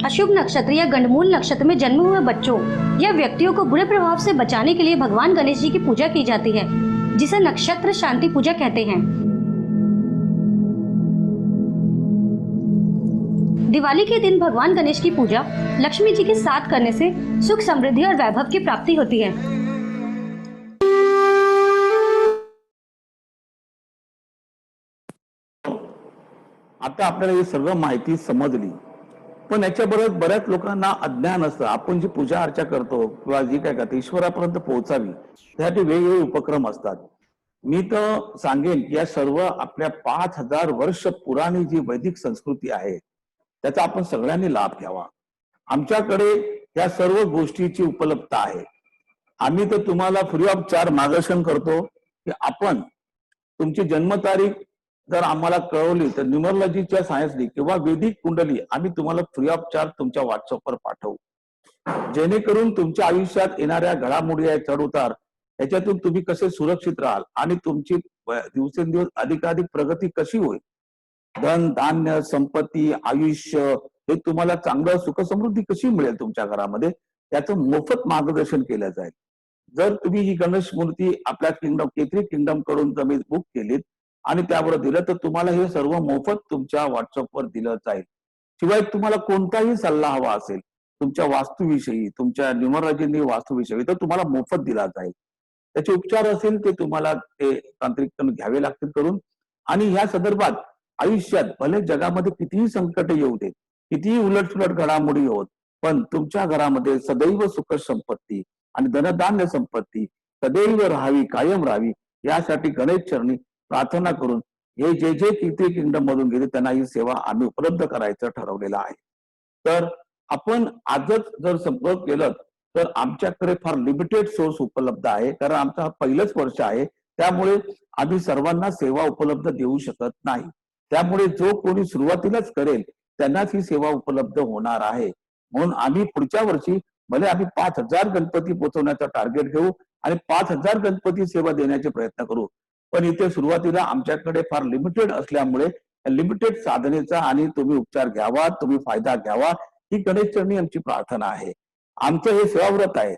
S7: अशुभ नक्षत्र या गंडमूल नक्षत्र में जन्मे हुए बच्चों या व्यक्तियों को बुरे प्रभाव से बचाने के लिए भगवान गणेश जी की पूजा की जाती है, जिसे नक्षत्र शांति पूजा कहते हैं। दिवाली के दिन भगवान गणेश की पूजा लक्ष्मी जी के साथ करने से सुख समृद्धि और वैभव की प्राप्ति होती है।
S2: आता आपल्याला ही सर्व माहिती समजली, पण याच्याबरोबर बऱ्याच लोकांना अज्ञान असतं. आपण जी पूजा अर्चा करतो किंवा जी काय करतो ईश्वरापर्यंत पोहोचावी त्यासाठी वेगवेगळे उपक्रम असतात. मी तर सांगेन की या सर्व आपल्या 5000 वर्ष पुराणी जी वैदिक संस्कृती आहे त्याचा आपण सगळ्यांनी लाभ घ्यावा. आमच्याकडे या सर्व गोष्टीची उपलब्धता आहे. आम्ही तर तुम्हाला फ्री ऑफ चार्ज मार्गदर्शन करतो की आपण तुमची जन्मतारीख जर आम्हाला कळवली तर न्यूमरोलॉजीच्या सायन्सनी किंवा वैदिक कुंडली आम्ही तुम्हाला फ्री ऑफ चार्ज तुमच्या व्हॉट्सअपवर पाठवू, जेणेकरून तुमच्या आयुष्यात येणाऱ्या घडामोडी आहे चढ उतार याच्यातून तुम्ही कसे सुरक्षित राहाल आणि तुमची दिवसेंदिवस अधिकाधिक प्रगती कशी होईल, धन धान्य संपत्ती आयुष्य हे तुम्हाला चांगलं सुख समृद्धी कशी मिळेल तुमच्या घरामध्ये याचं मोफत मार्गदर्शन केलं जाईल. जर तुम्ही ही गणेश मूर्ती आपल्या केतरी किंगडम कडून तुम्ही बुक केलीत आणि त्यावर दिलं तर तुम्हाला हे सर्व मोफत तुमच्या व्हॉट्सअपवर दिलं जाईल. शिवाय तुम्हाला कोणताही सल्ला हवा असेल तुमच्या वास्तूविषयी, तुमच्या न्यूमरोलॉजी वास्तूविषयी तर तुम्हाला मोफत दिला जाईल. त्याचे उपचार असेल ते तुम्हाला ते तांत्रिक घ्यावे लागतील करून. आणि ह्या संदर्भात आयुष्यात भले जगामध्ये कितीही संकट येऊ देत, कितीही उलटसुलट घडामोडी होत, पण तुमच्या घरामध्ये सदैव सुख संपत्ती आणि धनधान्य संपत्ती सदैव राहावी, कायम राहावी यासाठी गणेश चरणी प्रार्थना करून हे जे जे केतरी किंगडम मधून गेले त्यांना ही सेवा आम्ही उपलब्ध करायचं ठरवलेलं आहे. तर आपण आजच जर संपर्क केलं तर आमच्याकडे फार लिमिटेड सोर्स उपलब्ध आहे, कारण आमचं हा पहिलंच वर्ष आहे त्यामुळे आम्ही सर्वांना सेवा उपलब्ध देऊ शकत नाही. त्यामुळे जो कोणी सुरुवातीलाच करेल त्यांनाच ही सेवा उपलब्ध होणार आहे. म्हणून आम्ही पुढच्या वर्षी भले आम्ही 5,000 गणपती पोहोचवण्याचा टार्गेट घेऊ आणि 5,000 गणपती सेवा देण्याचे प्रयत्न करू. पण इथे सुरुवातीला आमच्याकडे फार लिमिटेड असल्यामुळे लिमिटेड साधनेचा आणि तुम्ही उपचार घ्यावा, तुम्ही फायदा घ्यावा, ही गणेश चरणी आमची प्रार्थना आहे. आमचं हे सेवाव्रत आहे.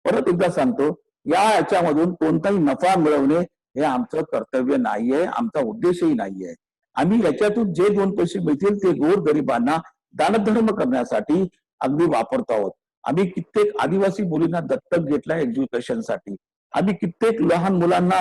S2: परत एकदा सांगतो, या याच्यामधून कोणताही नफा मिळवणे हे आमचं कर्तव्य नाहीये, आमचा उद्देशही नाहीये. आम्ही याच्यातून जे 2 पैसे मिळतील ते गोर गरिबांना दानधर्म करण्यासाठी अगदी वापरतो आहोत. आम्ही कित्येक आदिवासी मुलींना दत्तक घेतलाय एज्युकेशनसाठी. आम्ही कित्येक लहान मुलांना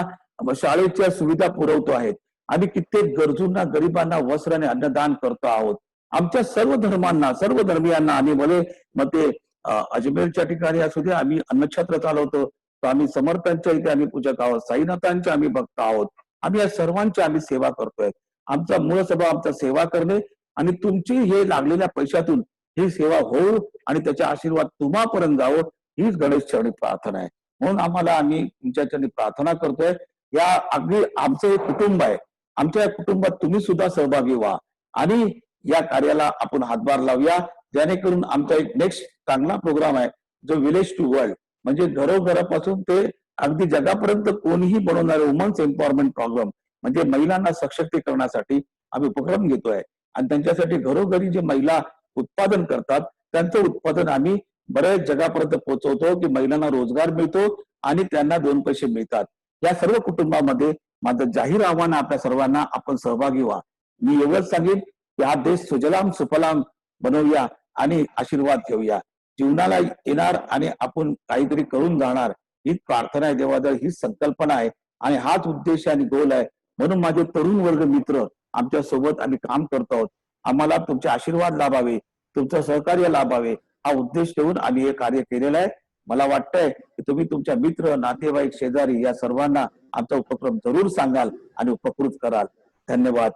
S2: शाळेच्या सुविधा पुरवतो आहेत. आम्ही कित्येक गरजूंना, गरिबांना वस्त्र आणि अन्नदान करतो आहोत. आमच्या सर्व धर्मांना, सर्व धर्मियांना आम्ही मग ते अजमेरच्या ठिकाणी असू दे, आम्ही अन्नछत्र चालवतो, स्वामी समर्थांच्या इथे आम्ही पूजक आहोत, साईनाथांच्या आम्ही भक्त आहोत. आम्ही या सर्वांची आम्ही सेवा करतोय. आमचा मूळ स्वभाव आमचा सेवा करणे आणि तुमची हे लागलेल्या पैशातून ही सेवा होऊ आणि त्याचा आशीर्वाद तुम्हापर्यंत जावो, हीच गणेश चरणी प्रार्थना आहे. म्हणून आम्ही तुमच्या चरणी प्रार्थना करतोय. या अगदी आमचं एक कुटुंब आहे. आमच्या कुटुंबात तुम्ही सुद्धा सहभागी व्हा आणि या कार्याला आपण हातभार लावूया, जेणेकरून आमचा एक नेक्स्ट चांगला प्रोग्राम आहे जो विलेज टू वर्ल्ड, म्हणजे घरोघरापासून ते अगदी जगापर्यंत कोणीही बनवणारे वुमन्स एम्पॉवरमेंट प्रोग्राम, म्हणजे महिलांना सशक्तीकरणासाठी आम्ही उपक्रम घेतोय आणि त्यांच्यासाठी घरोघरी जे महिला उत्पादन करतात त्यांचं उत्पादन आम्ही बऱ्याच जगापर्यंत पोहोचवतो की महिलांना रोजगार मिळतो आणि त्यांना 2 पैसे मिळतात. या सर्व कुटुंबामध्ये माझं जाहीर आव्हान आपल्या सर्वांना, आपण सहभागी व्हा. मी एवढंच सांगेन की हा देश सुजलाम सुफलाम बनवूया आणि आशीर्वाद घेऊया. जीवनाला येणार आणि आपण काहीतरी करून जाणार, हीच प्रार्थना आहे देवाजवळ, हीच संकल्पना आहे आणि हाच उद्देश आणि गोल आहे. म्हणून माझे तरुण वर्ग मित्र आमच्या सोबत आम्ही काम करतो आहोत. आम्हाला तुमचे आशीर्वाद लाभावे, तुमचं सहकार्य लाभावे, हा उद्देश ठेवून आम्ही हे कार्य केलेलं आहे. मला वाटतंय की तुम्ही तुमच्या मित्र, नातेवाईक, शेजारी या सर्वांना आमचा उपक्रम जरूर सांगाल आणि उपकृत कराल. धन्यवाद.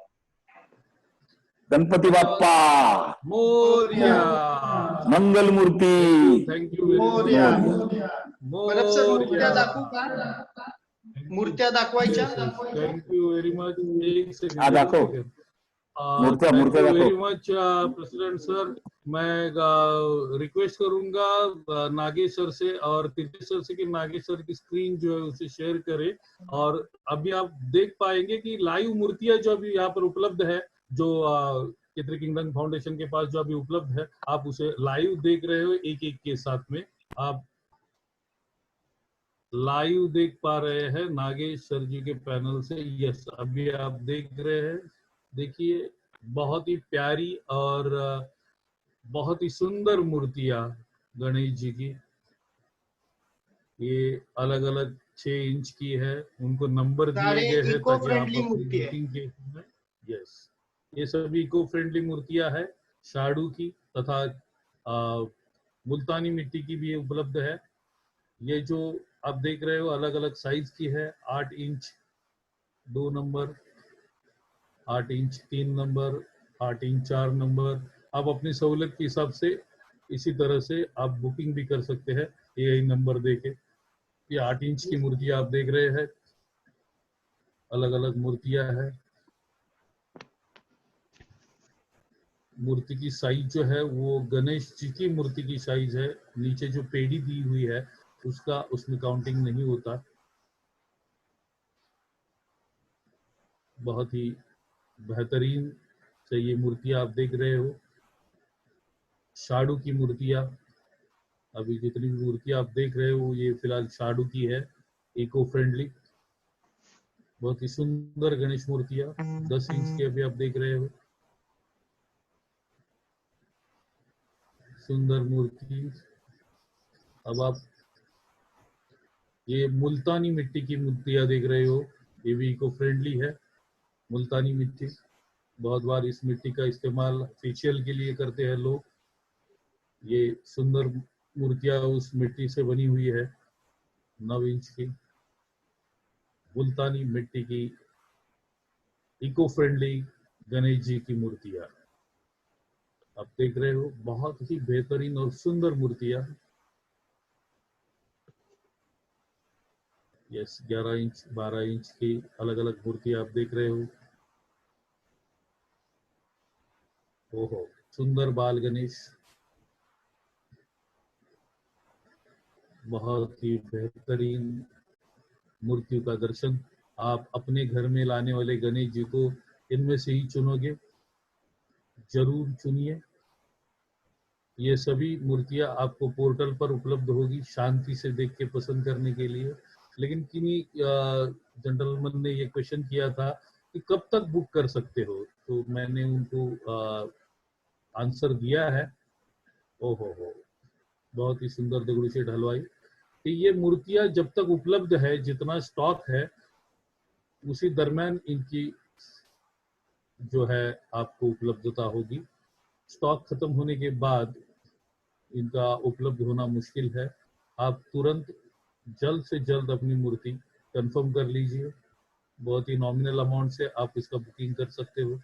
S2: गणपती बाप्पा
S1: मोरया.
S2: मंगल मूर्ती.
S1: Thank you
S3: Morya.
S1: Very
S3: Parab sir मूर्त्या
S1: मच.
S3: दाखवू का? मूर्त्या दाखवायच्या?
S1: Thank you very much. एक सेकंड.
S2: हाँ, दाखो. मूर्तियां
S1: थैंक यू
S2: दाखो.
S1: Very much president sir. मैं रिक्वेस्ट करूंगा नागेश सर से और तीर्थ सर से कि नागेश सर की स्क्रीन जो है उसे शेयर करें, और अभी आप देख पाएंगे कि लाइव मूर्तियां जो अभी यहाँ पर उपलब्ध है, जो केतरी किंगडम फाउंडेशन के पास जो अभी उपलब्ध है, आप उसे लाइव देख रहे हो एक एक के साथ में. आप लाइव देख पा रहे हैं नागेश सर जी के पैनल से. यस, अभी आप देख रहे हैं. देखिए, बहुत ही प्यारी और बहुत ही सुंदर मूर्तियां गणेश जी की. ये अलग अलग 6 इंच की है, उनको नंबर दिए
S3: सारे
S1: गए हैं
S3: इको
S1: ताकि आप
S3: फ्रेंडली
S1: अपनी
S3: मूर्ति है।
S1: बुकिंग के समय. यस, ये सभी इको फ्रेंडली मूर्तियां है. शाडू की तथा मुल्तानी मिट्टी की भी उपलब्ध है. ये जो आप देख रहे हो अलग अलग साइज की है. 8 inch 2 number, 8 inch 3 number, 8 inch 4 number. आप अपनी सहूलियत के हिसाब से इसी तरह से आप बुकिंग भी कर सकते हैं यही नंबर देके. ये 8 इंच की मूर्तियां आप देख रहे हैं. अलग अलग मूर्तियां है. मूर्ति की साइज जो है वो गणेश जी की मूर्ति की साइज है. नीचे जो पेड़ी दी हुई है उसमें काउंटिंग नहीं होता. बहुत ही बेहतरीन से ये मूर्तियां आप देख रहे हो. शाडू की मूर्तियां, अभी जितनी भी मूर्तियां आप देख रहे हो ये फिलहाल शाडू की है, इको फ्रेंडली. बहुत ही सुंदर गणेश मूर्तियां 10 इंच की अभी आप देख रहे हो. सुंदर मूर्ति. अब आप ये मुल्तानी मिट्टी की मूर्तियां देख रहे हो. ये भी इको फ्रेंडली है. मुल्तानी मिट्टी, बहुत बार इस मिट्टी का इस्तेमाल फेशियल के लिए करते हैं लोग. ये सुंदर मूर्तियां उस मिट्टी से बनी हुई है. 9 इंच की मुल्तानी मिट्टी की इको फ्रेंडली गणेश जी की मूर्तियां आप देख रहे हो. बहुत ही बेहतरीन और सुंदर मूर्तियां. यस 11 इंच 12 इंच की अलग अलग मूर्ति आप देख रहे हो। ओहो, सुंदर बाल गणेश, बहुत ही बेहतरीन मूर्तियों का दर्शन। आप अपने घर में लाने वाले गणेश जी को इनमें से ही चुनोगे, जरूर चुनिए। ये सभी मूर्तियां आपको पोर्टल पर उपलब्ध होगी शांति से देख के पसंद करने के लिए। लेकिन किन्हीं जेंटलमैन ने ये क्वेश्चन किया था कि कब तक बुक कर सकते हो, तो मैंने उनको आंसर दिया है। ओहो हो, बहुत ही सुंदर दगड़ू शेठ हलवाई कि ये मूर्तियां जब तक उपलब्ध है, जितना स्टॉक है उसी दरम्यान इनकी जो है आपको उपलब्धता होगी। स्टॉक खत्म होने के बाद इनका उपलब्ध होना मुश्किल है। आप तुरंत जल्द से जल्द अपनी मूर्ति कंफर्म कर लीजिए। बहुत ही नॉमिनल अमाउंट से आप इसका बुकिंग कर सकते हो।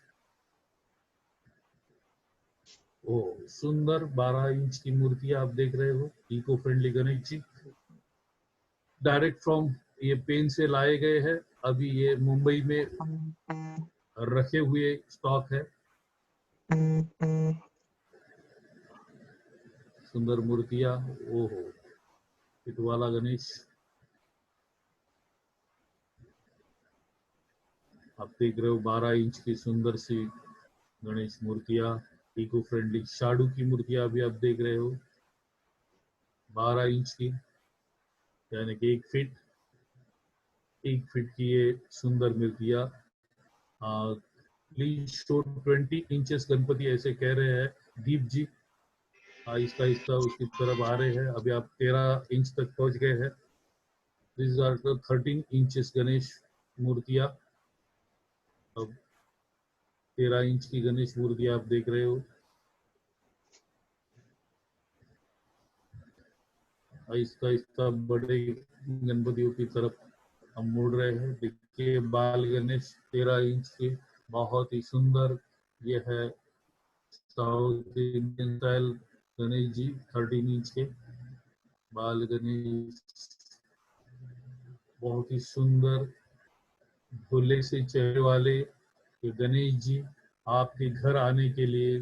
S1: ओ सुंदर 12 इंच की मूर्ति आप देख रहे हो, eco friendly Ganesh ji, direct from ये पेन से लाए गए हैं। अभी ये मुंबई में रखे हुए स्टॉक है। सुंदर मूर्तियां, ओहो पिट वाला गणेश आप देख रहे हो। 12 इंच की सुंदर सी गणेश मूर्तियां, इको फ्रेंडली शाडू की मूर्तियां भी आप देख रहे हो। 12 इंच की यानी कि 1 फीट की ये सुंदर मूर्तियां। प्लीज शो 20 इंचेस गणपति ऐसे कह रहे हैं दीप जी। आहिस्ता आहिस्ता उसकी तरफ आ रहे हैं। अभी आप 13 इंच तक पहुंच गए हैं। दिस आर 13 इंचेस गणेश मूर्तियां। अब 13 इंच की गणेश मूर्ति आप देख रहे हो। आहिस्ता आहिस्ता बड़े गणपतियों की तरफ हम मुड़ रहे हैं। देखिए बाल गणेश 13 इंच के, बहुत ही सुंदर। ये है south Indian style Ganesh ji, 13 inch के बाल गणेश, बहुत ही सुंदर भोले से चेहरे वाले ये गणेश जी आपके घर आने के लिए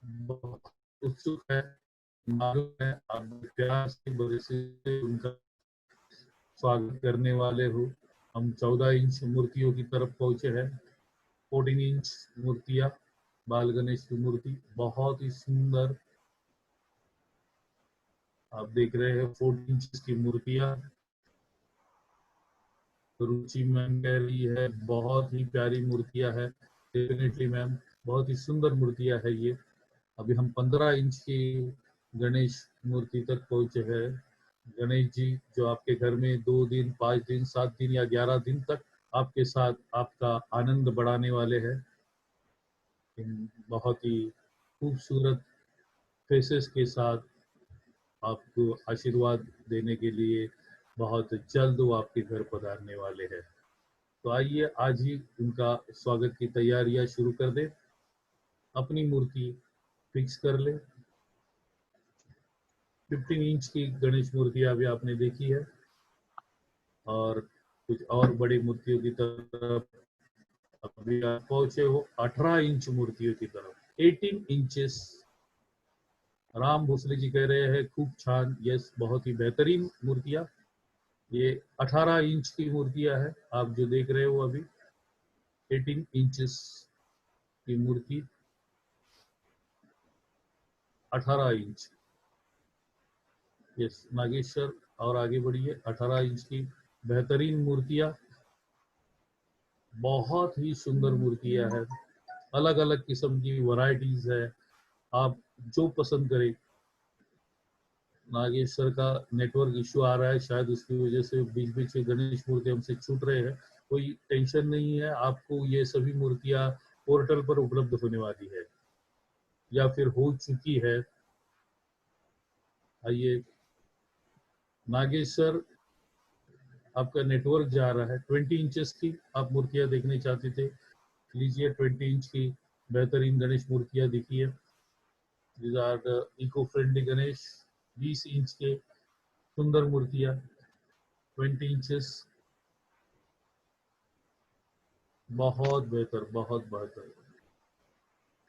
S1: बहुत उत्सुक है। मालूम है आप प्यार से बड़े से उनका स्वागत करने वाले हो। हम 14 इंच मूर्तियों की तरफ पहुंचे हैं। 14 इंच मूर्तियां, बाल गणेश की मूर्ति बहुत ही सुंदर आप देख रहे हैं। 14 इंच की मूर्तियां। रुचि मैम कह रही है बहुत ही प्यारी मूर्तियां है। डेफिनेटली मैम, बहुत ही सुंदर मूर्तियां है ये। अभी हम 15 इंच की गणेश मूर्ति तक पहुंचे हैं। गणेश जी जो आपके घर में 2 दिन 5 दिन 7 दिन या 11 दिन तक आपके साथ आपका आनंद बढ़ाने वाले हैं। इन बहुत ही खूबसूरत फेसेस के साथ आपको आशीर्वाद देने के लिए बहुत जल्द वो आपके घर पधारने वाले हैं। तो आइए आज ही उनका स्वागत की तैयारियां शुरू कर दें। अपनी मूर्ति फिक्स कर ले। 15 इंच की गणेश मूर्ति अभी आपने देखी है और कुछ और बड़ी मूर्तियों की तरफ अभी आप पहुंचे हो 18 इंच मूर्तियों की तरफ। 18 इंचेस। राम भोसले जी कह रहे हैं खूब छान। यस, बहुत ही बेहतरीन मूर्तियां। ये 18 इंच की मूर्तियां है आप जो देख रहे हो अभी। 18 इंचेस की मूर्ति, 18 इंच। यस नागेश्वर, और आगे बढ़िए। 18 इंच की बेहतरीन मूर्तियां, बहुत ही सुंदर मूर्तियां है। अलग अलग किस्म की वैरायटीज है, आप जो पसंद करें। नागेश्वर का नेटवर्क इशू आ रहा है, शायद उसकी वजह से बीच बीच में गणेश मूर्ति हमसे छूट रहे हैं। कोई टेंशन नहीं है, आपको ये सभी मूर्तियां पोर्टल पर उपलब्ध होने वाली है या फिर हो चुकी है। आइए नागेश्वर, आपका नेटवर्क जा रहा है। 20 इंचेस की आप मूर्तियां देखने चाहते थे, लीजिए 20 इंच की बेहतरीन गणेश मूर्तियां देखिए। These are the eco friendly Ganesh. 20 inch के सुंदर मूर्तियां, 20 इंचेस। बहुत बेहतर, बहुत बेहतर,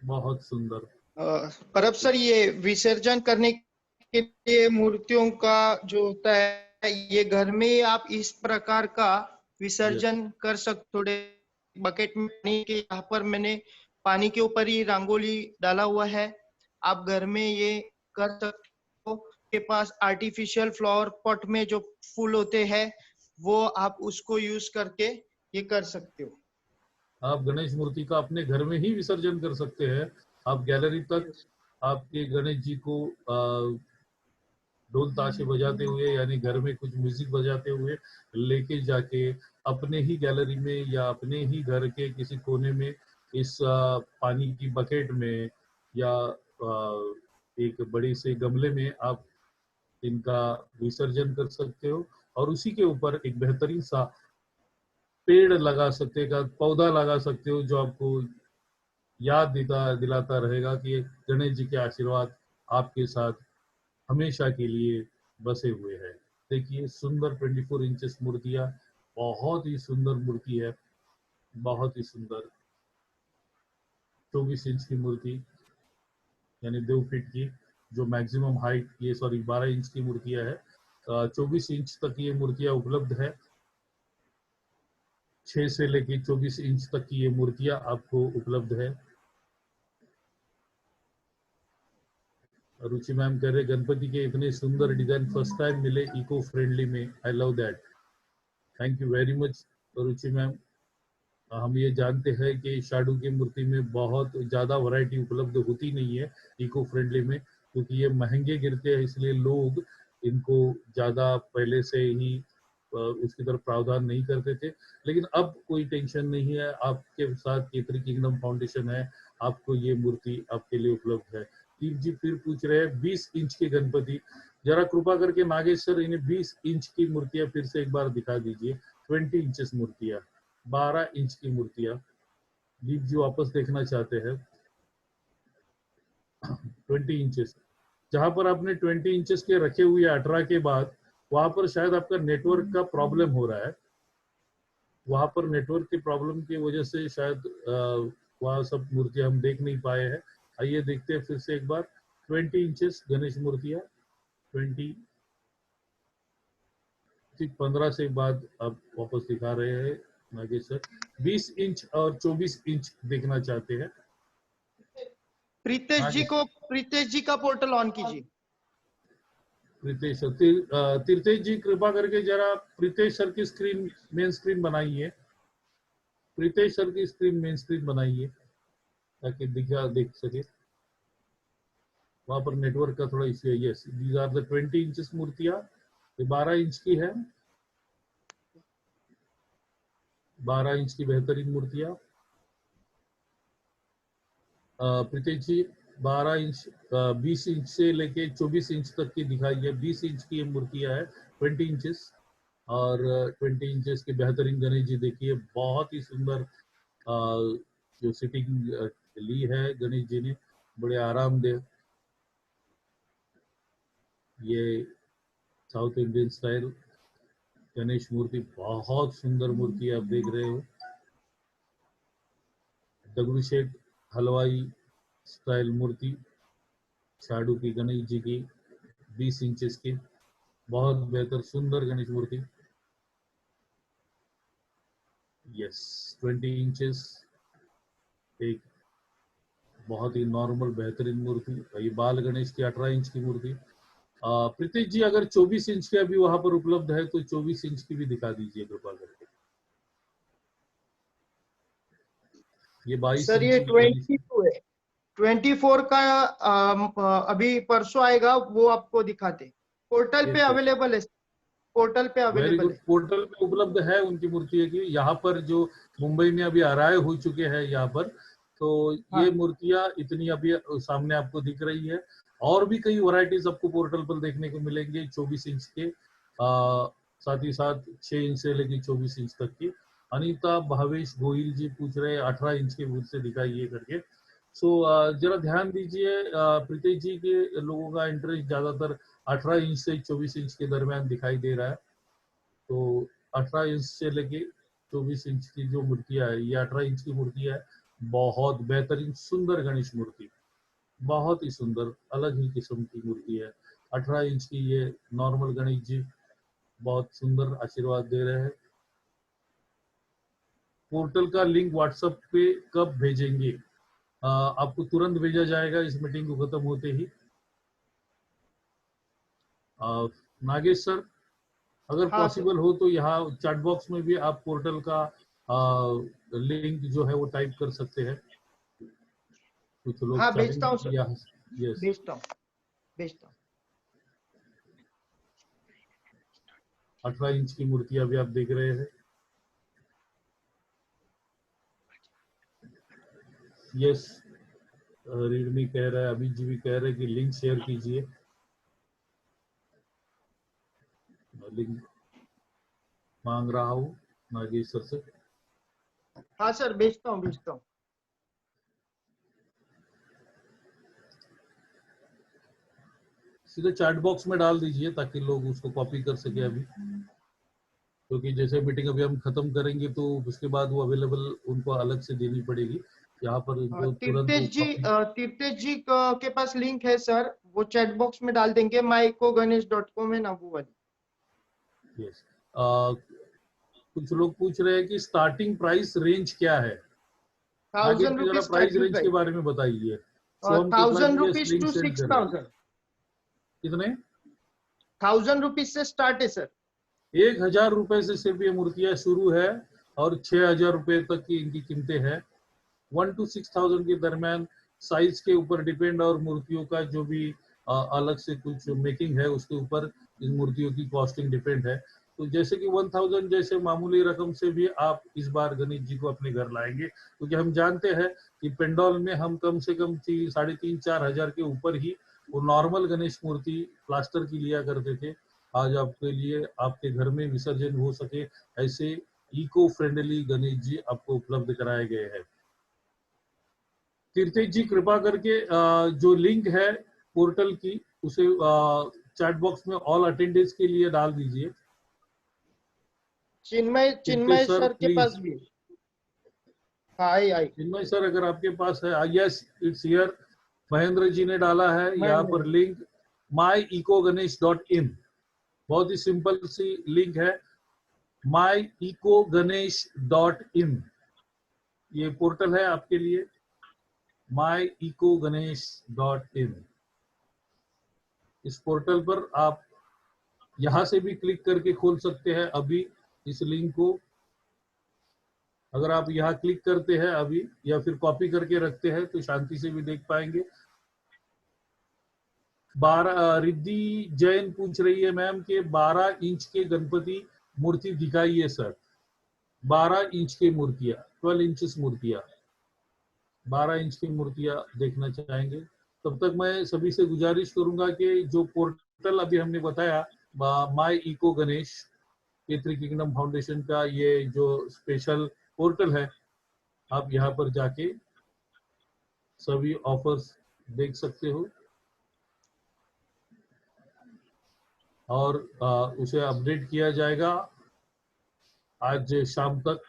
S1: बहुत सुंदर।
S3: परब सर, ये विसर्जन करने के लिए मूर्तियों का जो होता है, ये घर में ही आप इस प्रकार का विसर्जन कर सकते। थोड़े बकेट में पानी के, यहाँ पर मैंने पानी के ऊपर ही रंगोली डाला हुआ है, आप घर में ये कर सकते हो। के पास आर्टिफिशियल फ्लावर पॉट में जो फूल होते हैं, वो आप उसको यूज करके ये कर सकते हो।
S1: आप गणेश मूर्ति का अपने घर में ही विसर्जन कर सकते हैं। आप गैलरी तक आपके गणेश जी को ढोल ताशे बजाते हुए, यानी घर में कुछ म्यूजिक बजाते हुए लेके जाके अपने ही गैलरी में या अपने ही घर के किसी कोने में इस पानी की बकेट में या एक बड़े से गमले में आप इनका विसर्जन कर सकते हो, और उसी के ऊपर एक बेहतरीन सा पेड़ लगा सकते हो, पौधा लगा सकते हो, जो आपको याद दिलाता रहेगा कि गणेश जी के आशीर्वाद आपके साथ हमेशा के लिए बसे हुए हैं। देखिए सुंदर 24 इंचेस मूर्तियां, बहुत ही सुंदर मूर्ति है, बहुत ही सुंदर। 24 इंच की मूर्ति यानी 2 फीट की, जो मैक्सिमम हाइट, ये 12 इंच की मूर्तियां है। 24 इंच तक ये मूर्तियां उपलब्ध है। 6 से लेके 24 इंच तक की ये मूर्तियां आपको उपलब्ध है। रुचि मैम कह रहे गणपति के इतने सुंदर डिजाइन फर्स्ट टाइम मिले इको फ्रेंडली में, I love that, thank you very much Ruchi ma'am. हम ये जानते हैं कि शाडू की मूर्ति में बहुत ज़्यादा वैरायटी उपलब्ध होती नहीं है इको फ्रेंडली में, क्योंकि ये महंगे गिरते हैं, इसलिए लोग इनको ज़्यादा पहले से ही उसकी तरफ प्रावधान नहीं करते थे। लेकिन अब कोई टेंशन नहीं है, आपके साथ केतरी किंगडम फाउंडेशन है, आपको ये मूर्ति आपके लिए उपलब्ध है। दीप जी फिर पूछ रहे हैं 20 इंच के गणपति, जरा कृपा करके नागेश सर इन्हें 20 इंच की मूर्तियां फिर से एक बार दिखा दीजिए। 20 इंचेस मूर्तियां, 12 इंच की मूर्तियां, दीप जी वापस देखना चाहते हैं। 20 इंचेस, जहां पर आपने 20 इंचेस के रखे हुए 18 के बाद, वहां पर शायद आपका नेटवर्क का प्रॉब्लम हो रहा है, वहां पर नेटवर्क की प्रॉब्लम की वजह से शायद वहां सब मूर्तियां हम देख नहीं पाए हैं। आइए देखते हैं फिर से एक बार। 20 इंचेस गणेश मूर्तियां, 20, ठीक 15 से बाद आप वापस दिखा रहे हैं नागेश सर। 20 इंच और 24 इंच देखना चाहते हैं।
S3: प्रीतेश जी का पोर्टल ऑन कीजिए।
S1: प्रीतेश सर, तीर्थेश जी कृपा करके जरा प्रीतेश सर की स्क्रीन मेन स्क्रीन बनाइए, प्रीतेश सर की स्क्रीन मेन स्क्रीन बनाइए ताकि देख सके। वहां पर नेटवर्क का थोड़ा इश्यू है। Yes, these are the 20 inches मूर्तियां, ये 12 इंच की है, 12 इंच की बेहतरीन मूर्तियां। प्रीतेश जी 12 इंच, 20 इंच से लेके 24 इंच तक की दिखाई है। 20 इंच की ये मूर्तियां है, 20 इंचेस और 20 इंचेस के बेहतरीन गणेश जी देखिए, बहुत ही सुंदर जो सिटिंग ली है गणेश जी ने, बड़े आरामदेह। ये साउथ इंडियन स्टाइल गणेश मूर्ति, बहुत सुंदर मूर्ति आप देख रहे हो। दगड़ू शेठ हलवाई स्टाइल मूर्ति शाडू की गणेश जी की, 20 इंचेस की, बहुत बेहतर सुंदर गणेश मूर्ति। यस, 20 इंचेस, एक बहुत ही नॉर्मल बेहतरीन मूर्ति। ये बाल गणेश की 18 इंच की मूर्ति। प्रीतिश जी अगर 24 इंच की अभी वहां पर उपलब्ध है तो 24 इंच की भी दिखा दीजिए कृपा करके। ये 22
S3: सर ये 22 है, 24 का अभी परसों आएगा, वो आपको दिखाते। पोर्टल पे अवेलेबल है, पोर्टल पे अवेलेबल है।
S1: पोर्टल पे उपलब्ध है उनकी मूर्ति की। यहाँ पर जो मुंबई में अभी आराय हो चुके हैं यहाँ पर, तो ये मूर्तियां इतनी अभी सामने आपको दिख रही है। और भी कई वैरायटीज आपको पोर्टल पर देखने को मिलेंगे 24 इंच के, साथ ही साथ 6 इंच से लेकर 24 इंच तक की। अनीता भावेश गोयल जी पूछ रहे हैं 18 इंच के मूर्ति से दिखाइए करके। सो जरा ध्यान दीजिए, प्रीतेश जी के लोगों का इंटरेस्ट ज्यादातर 18 इंच से 24 इंच के दरमियान दिखाई दे रहा है। तो 18 इंच से लेके 24 इंच की जो मूर्तियां है, ये 18 इंच की मूर्ति है। बहुत बेहतरीन सुंदर गणेश मूर्ति, बहुत ही सुंदर, अलग ही किस्म की मूर्ति है। 18 इंच की ये नॉर्मल गणेश जी बहुत सुंदर आशीर्वाद दे रहे हैं। पोर्टल का लिंक व्हाट्सएप पे कब भेजेंगे? आपको तुरंत भेजा जाएगा इस मीटिंग को खत्म होते ही। नागेश सर, अगर
S3: हाँ
S1: पॉसिबल हो तो यहाँ चैट बॉक्स में भी आप पोर्टल का लिंक जो है वो टाइप कर सकते हैं। कुछ लोग
S3: हाँ भेजता हूँ सर,
S1: यस,
S3: भेजता हूँ।
S1: 18 इंच की मूर्ति अभी आप देख रहे हैं। यस, रीडमी कह रहा है, अभी जी भी कह रहे हैं कि लिंक शेयर कीजिए। लिंक मांग रहा हूँ नागेश सर से।
S3: हाँ सर, भेजता हूँ।
S1: सीधे चैट बॉक्स में डाल दीजिए ताकि लोग उसको कॉपी कर सके अभी, क्योंकि जैसे मीटिंग अभी हम खत्म करेंगे तो उसके बाद वो अवेलेबल उनको अलग से देनी पड़ेगी। यहाँ पर उनको तुरंत
S3: तीर्थेश जी के पास लिंक है सर, वो चैट बॉक्स में डाल देंगे। mycoganesh.com है ना, वो वाली।
S1: यस, कुछ लोग पूछ रहे हैं कि स्टार्टिंग प्राइस रेंज क्या है?
S3: 1000 रुपीज
S1: प्राइस रेंज के बारे में बताइए।
S3: 1000 रुपीज टू 6000।
S1: कितने?
S3: 1000 रुपीज से स्टार्ट है सर।
S1: 1000 रुपए से सिर्फ ये मूर्तियां शुरू है और 6000 रुपए तक की इनकी कीमतें हैं। 1 to 6000 के दरमियान, साइज के ऊपर डिपेंड और मूर्तियों का जो भी अलग से कुछ मेकिंग है उसके ऊपर इन मूर्तियों की कॉस्टिंग डिपेंड है। तो जैसे कि 1000 जैसे मामूली रकम से भी आप इस बार गणेश जी को अपने घर लाएंगे, क्योंकि हम जानते हैं कि पेंडॉल में हम कम से कम 3,500-4 हजार के ऊपर ही वो नॉर्मल गणेश मूर्ति प्लास्टर की लिया करते थे। आज आपके लिए आपके घर में विसर्जन हो सके ऐसे इको फ्रेंडली गणेश जी आपको उपलब्ध कराए गए हैं। तीर्थेश जी कृपा करके जो लिंक है पोर्टल की उसे चैट बॉक्स में ऑल अटेंडेंस के लिए डाल दीजिए।
S3: चिन्मय सर के पास भी। आई
S1: चिन्मय सर अगर आपके पास है, yes it's here. Mahendra ji ने डाला है यहाँ पर लिंक myecoganesh.in। बहुत ही सिंपल सी लिंक है, myecoganesh.in। ये पोर्टल है आपके लिए, myecoganesh.in। इस पोर्टल पर आप यहां से भी क्लिक करके खोल सकते हैं अभी इस लिंक को। अगर आप यहाँ क्लिक करते हैं अभी या फिर कॉपी करके रखते हैं तो शांति से भी देख पाएंगे। 12 रिद्धि जैन पूछ रही है मैम कि 12 इंच के गणपति मूर्ति दिखाइए सर। 12 इंच की मूर्तियां, 12 इंचेस मूर्तियां, 12 इंच की मूर्तियां देखना चाहेंगे। तब तक मैं सभी से गुजारिश करूंगा कि जो पोर्टल अभी हमने बताया my eco Ganesh K3 kingdom foundation का, ये जो स्पेशल पोर्टल है, आप यहाँ पर जाके सभी ऑफर्स देख सकते हो और उसे अपडेट किया जाएगा आज शाम तक।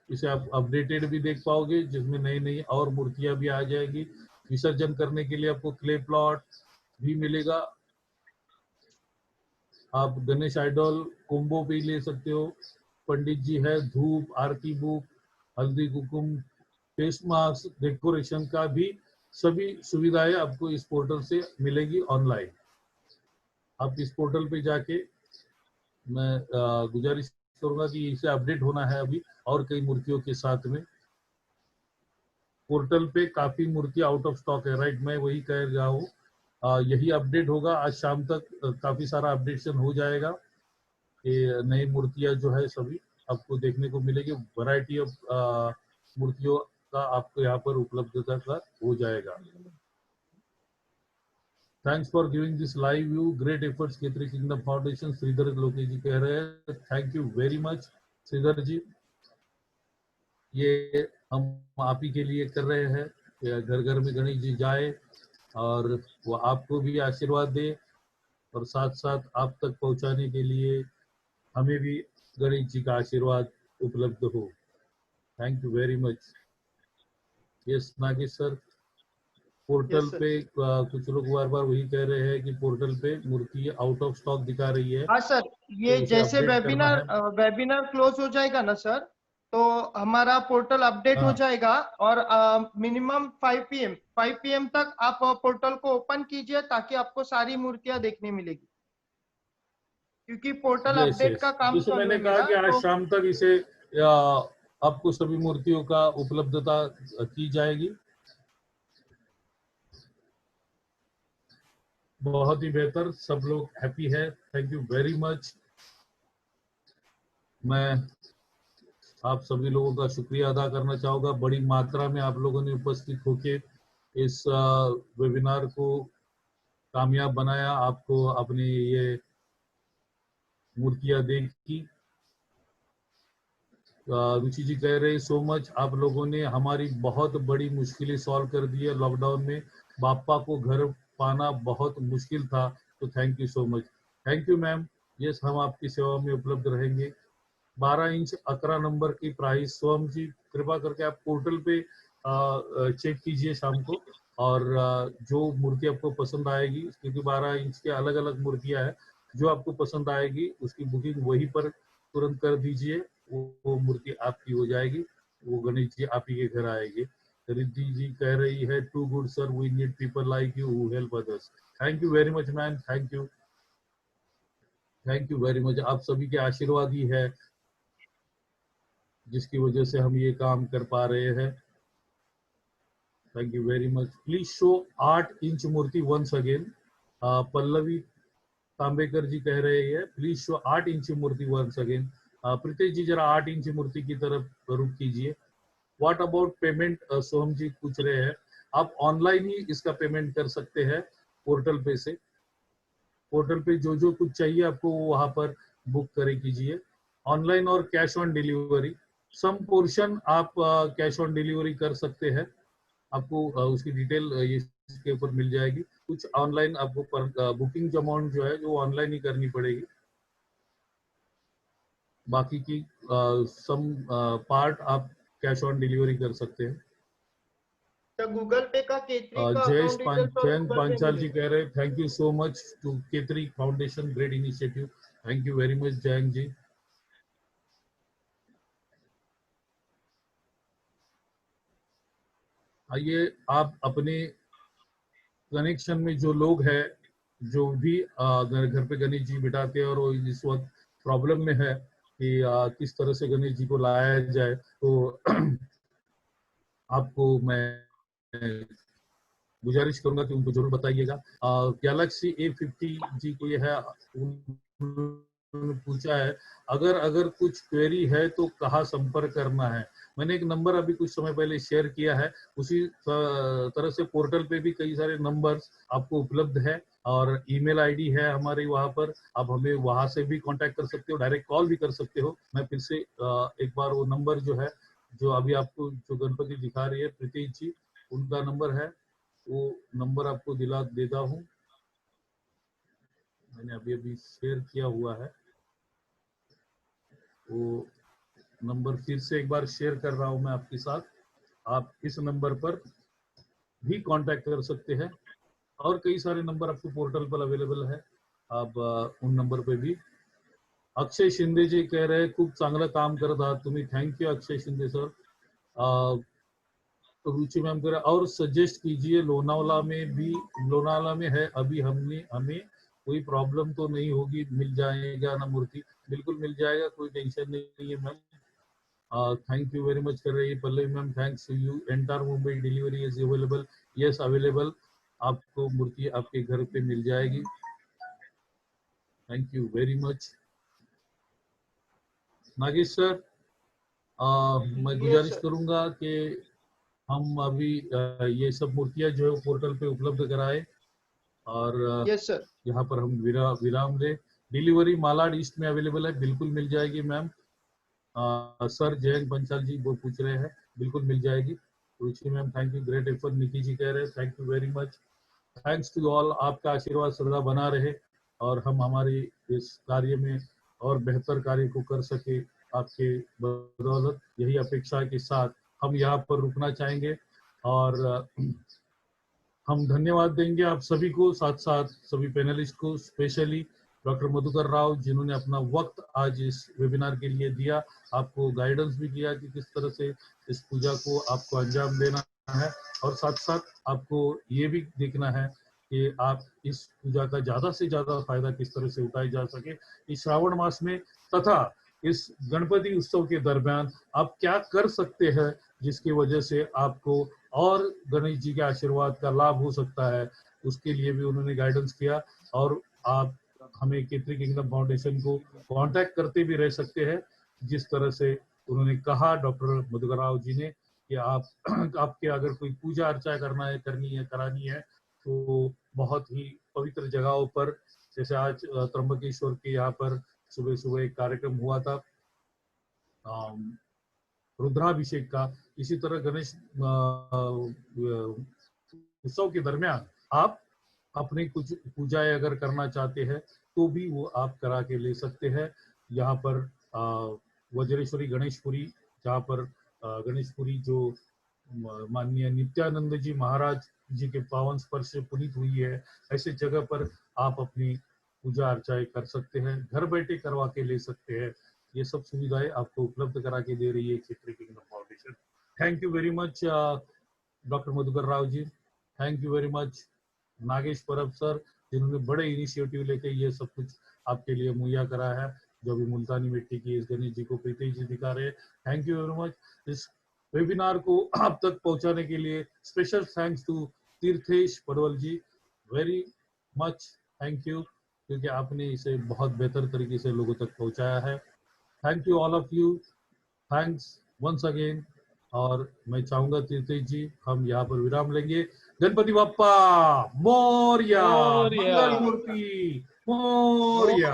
S1: इसे आप अपडेटेड भी देख पाओगे जिसमें नई नई और मूर्तियां भी आ जाएगी। विसर्जन करने के लिए आपको क्ले प्लॉट भी मिलेगा। आप गणेश आइडल कोम्बो भी ले सकते हो। पंडित जी है, धूप, आरती बुक, हल्दी कुकुम, फेस मास्क, डेकोरेशन का भी सभी सुविधाएं आपको इस पोर्टल से मिलेगी ऑनलाइन। आप इस पोर्टल पे जाके, मैं गुजारिश करूंगा कि इसे अपडेट होना है अभी और कई मूर्तियों के साथ में। पोर्टल पे काफी मूर्तियां आउट ऑफ स्टॉक है, राइट? मैं वही कह रहा हूँ, यही अपडेट होगा आज शाम तक। काफी सारा अपडेशन हो जाएगा कि नई मूर्तियां जो है सभी आपको देखने को मिलेगी। वैरायटी ऑफ मूर्तियों का आपको यहाँ पर उपलब्धता का हो जाएगा। Thanks for giving this live view, great efforts K3 kingdom foundation. Shridhar Loke ji कह रहे हैं, thank you very much Shridhar ji. ये हम आप ही के लिए कर रहे हैं कि घर घर में गणेश जी जाए और वो आपको भी आशीर्वाद दे और साथ साथ आप तक पहुंचाने के लिए हमें भी गणेश जी का आशीर्वाद उपलब्ध हो। Thank you very much. Yes Nagesh sir, portal
S3: Yes, sir.
S1: पे कुछ लोग बार बार वही कह रहे हैं कि पोर्टल पे मूर्ति आउट ऑफ स्टॉक दिखा रही है,
S3: हाँ सर, ये
S1: तो उसे
S3: जैसे
S1: अपडेट करना है।
S3: वेबिनार क्लोज हो जाएगा ना सर, तो हमारा पोर्टल अपडेट हो
S1: हाँ,
S3: जाएगा और मिनिमम 5 PM तक आप पोर्टल को ओपन कीजिए ताकि आपको सारी मूर्तियां देखने मिलेगी, क्योंकि पोर्टल
S1: यस
S3: अपडेट
S1: यस,
S3: का काम
S1: जैसे
S3: चालू
S1: मैंने
S3: है
S1: कहा
S3: मेरा,
S1: कि आज
S3: तो
S1: शाम तक इसे आपको सभी मूर्तियों का उपलब्धता की जाएगी। बहुत ही बेहतर, सब लोग हैप्पी है। Thank you very much. मैं आप सभी लोगों का शुक्रिया अदा करना चाहूंगा। बड़ी मात्रा में आप लोगों ने उपस्थित होके इस वेबिनार को कामयाब बनाया, आपको अपनी ये मूर्तियां देखी। रुचि जी कह रहे सो मच, आप लोगों ने हमारी बहुत बड़ी मुश्किलें सॉल्व कर दी है। लॉकडाउन में बापा को घर पाना बहुत मुश्किल था, तो thank you so much. Thank you ma'am. Yes, हम आपकी सेवा में उपलब्ध रहेंगे। 12 इंच 11 नंबर की प्राइस, सोहम जी कृपा करके आप पोर्टल पे चेक कीजिए शाम को, और जो मूर्ति आपको पसंद आएगी, क्योंकि 12 इंच के अलग अलग मूर्तियां हैं, जो आपको पसंद आएगी उसकी बुकिंग वहीं पर तुरंत कर दीजिए। वो मूर्ति आपकी हो जाएगी, वो गणेश जी आप ही के घर आएंगे। रिद्धि जी कह रही है too good sir, we need people like you who help others. Thank you very much ma'am, thank you, thank you very much. आप सभी के आशीर्वाद ही है जिसकी वजह से हम ये काम कर पा रहे हैं। Thank you very much. Please show 8 inch मूर्ति वंस अगेन। पल्लवी तांबेकर जी कह रहे हैं प्लीज शो 8 इंच मूर्ति वंस अगेन। प्रीतेश जी जरा 8 इंच मूर्ति की तरफ रुख कीजिए। What about payment, Soham ji पूछ रहे हैं। आप ऑनलाइन ही इसका पेमेंट कर सकते हैं पोर्टल पे से। पोर्टल पे जो जो कुछ चाहिए आपको वो वहां पर बुक करे कीजिए, ऑनलाइन और cash on delivery. Some portion आप कैश ऑन डिलीवरी कर सकते हैं, आपको उसकी डिटेल ये इसके ऊपर मिल जाएगी। कुछ ऑनलाइन आपको बुकिंग अमाउंट जो है जो ऑनलाइन ही करनी पड़ेगी, बाकी की सम पार्ट आप कैश ऑन डिलीवरी कर सकते हैं।
S3: तो गूगल पे का केतरी का
S1: जयेश
S3: अकाउंट डिटेल्स और
S1: जयंत
S3: गूगल पे
S1: पांचाल जी
S3: मिलेगा।
S1: कह रहे thank you so much to Ketri foundation, great initiative. Thank you very much Jayant ji. आइए, आप अपने कनेक्शन में जो लोग हैं, जो भी घर पे गणेश जी बिठाते हैं और वो इस वक्त प्रॉब्लम में है कि किस तरह से गणेश जी को लाया जाए, तो आपको मैं गुजारिश करूंगा कि उनको जरूर बताइएगा। गैलेक्सी A50 जी को ये है, उन्होंने पूछा है अगर अगर कुछ क्वेरी है तो कहाँ संपर्क करना है। मैंने एक नंबर अभी कुछ समय पहले शेयर किया है, उसी तरह से पोर्टल पे भी कई सारे नंबर्स आपको उपलब्ध है और ईमेल आईडी है हमारी, वहां पर आप हमें वहां से भी कांटेक्ट कर सकते हो, डायरेक्ट कॉल भी कर सकते हो। मैं फिर से एक बार वो नंबर जो है, जो अभी आपको जो गणपति दिखा रही है प्रीति जी, उनका नंबर है, वो नंबर आपको दिला देता हूँ। मैंने अभी अभी शेयर किया हुआ है, वो नंबर फिर से एक बार शेयर कर रहा हूँ मैं आपके साथ। आप इस नंबर पर भी कांटेक्ट कर सकते हैं, और कई सारे नंबर आपको पोर्टल पर अवेलेबल है, आप उन नंबर पे भी। अक्षय शिंदे जी कह रहे हैं खूप चांगलं काम करत आहात तुम्ही। Thank you Akshay Shinde sir. Ruchi ma'am कह रहे और सजेस्ट कीजिए, लोनावाला में भी, लोनावाला में है अभी, हमें कोई प्रॉब्लम तो नहीं होगी, मिल जाएगा ना मूर्ति? बिल्कुल मिल जाएगा, कोई टेंशन नहीं है ma'am. Thank you very much कर रही है Pallavi ma'am, thanks to you. Entire Mumbai delivery is available, yes available, आपको मूर्ति आपके घर पे मिल जाएगी। थैंक you very much Nagesh sir. मैं गुजारिश करूंगा कि हम अभी ये सब मूर्तियां जो है पोर्टल पे उपलब्ध कराए, और
S3: यस सर।
S1: यहाँ पर हम विराम दे। डिलीवरी मालाड ईस्ट में अवेलेबल है, बिल्कुल मिल जाएगी मैम। सर जयंत पंचाल जी वो पूछ रहे हैं, बिल्कुल मिल जाएगी। Ruchi ma'am thank you, great effort. Niki ji कह रहे हैं thank you very much, thanks to all. आपका आशीर्वाद सदा बना रहे और हम हमारे इस कार्य में और बेहतर कार्य को कर सके आपके बदौलत। यही अपेक्षा के साथ हम यहाँ पर रुकना चाहेंगे और हम धन्यवाद देंगे आप सभी को, साथ साथ सभी पैनलिस्ट को, स्पेशली डॉक्टर मधुकर राव जिन्होंने अपना वक्त आज इस वेबिनार के लिए दिया, आपको गाइडेंस भी किया कि किस तरह से इस पूजा को आपको अंजाम देना है, और साथ साथ आपको ये भी देखना है कि आप इस पूजा का ज्यादा से ज्यादा फायदा किस तरह से उठाया जा सके इस श्रावण मास में, तथा इस गणपति उत्सव के दरमियान आप क्या कर सकते हैं जिसकी वजह से आपको और गणेश जी के आशीर्वाद का लाभ हो सकता है, उसके लिए भी उन्होंने गाइडेंस किया। और आप हमें केतरी किंगडम फाउंडेशन को कांटेक्ट करते भी रह सकते हैं, जिस तरह से उन्होंने कहा डॉक्टर मधुकर राव जी ने कि आप आपके अगर कोई पूजा अर्चा करनी है करानी है तो बहुत ही पवित्र जगहों पर, जैसे आज त्र्यंबकेश्वर के यहाँ पर सुबह सुबह एक कार्यक्रम हुआ था रुद्राभिषेक का, इसी तरह गणेश उत्सव के दरमियान आप अपने कुछ पूजाएं अगर करना चाहते हैं तो भी वो आप करा के ले सकते हैं। यहाँ पर वज्रेश्वरी गणेशपुरी, जहाँ पर गणेशपुरी जो माननीय नित्यानंद जी महाराज जी के पावन स्पर्श से पुनीत हुई है, ऐसे जगह पर आप अपनी पूजा अर्चाएं कर सकते हैं, घर बैठे करवा के ले सकते हैं। ये सब सुविधाएं आपको उपलब्ध करा के दे रही है केतरी kingdom foundation. Thank you very much doctor Madhukar Rao ji, thank you very much Nagesh Parab sir, जिन्होंने बड़े इनिशिएटिव लेके ये सब कुछ आपके लिए मुहैया करा है, जो भी मुल्तानी मिट्टी की इस गणेश जी को प्रीति जी दिखा रहे हैं। Thank you very much. इस वेबिनार को आप तक पहुंचाने के लिए special thanks to Tirthesh Padwal ji, very much thank you, क्योंकि आपने इसे बहुत बेहतर तरीके से लोगों तक पहुंचाया है। Thank you all of you, thanks once again. और मैं चाहूंगा तीर्थेश जी हम यहाँ पर विराम लेंगे। गणपति बप्पा मोरया, मंगल मूर्ति मोरया।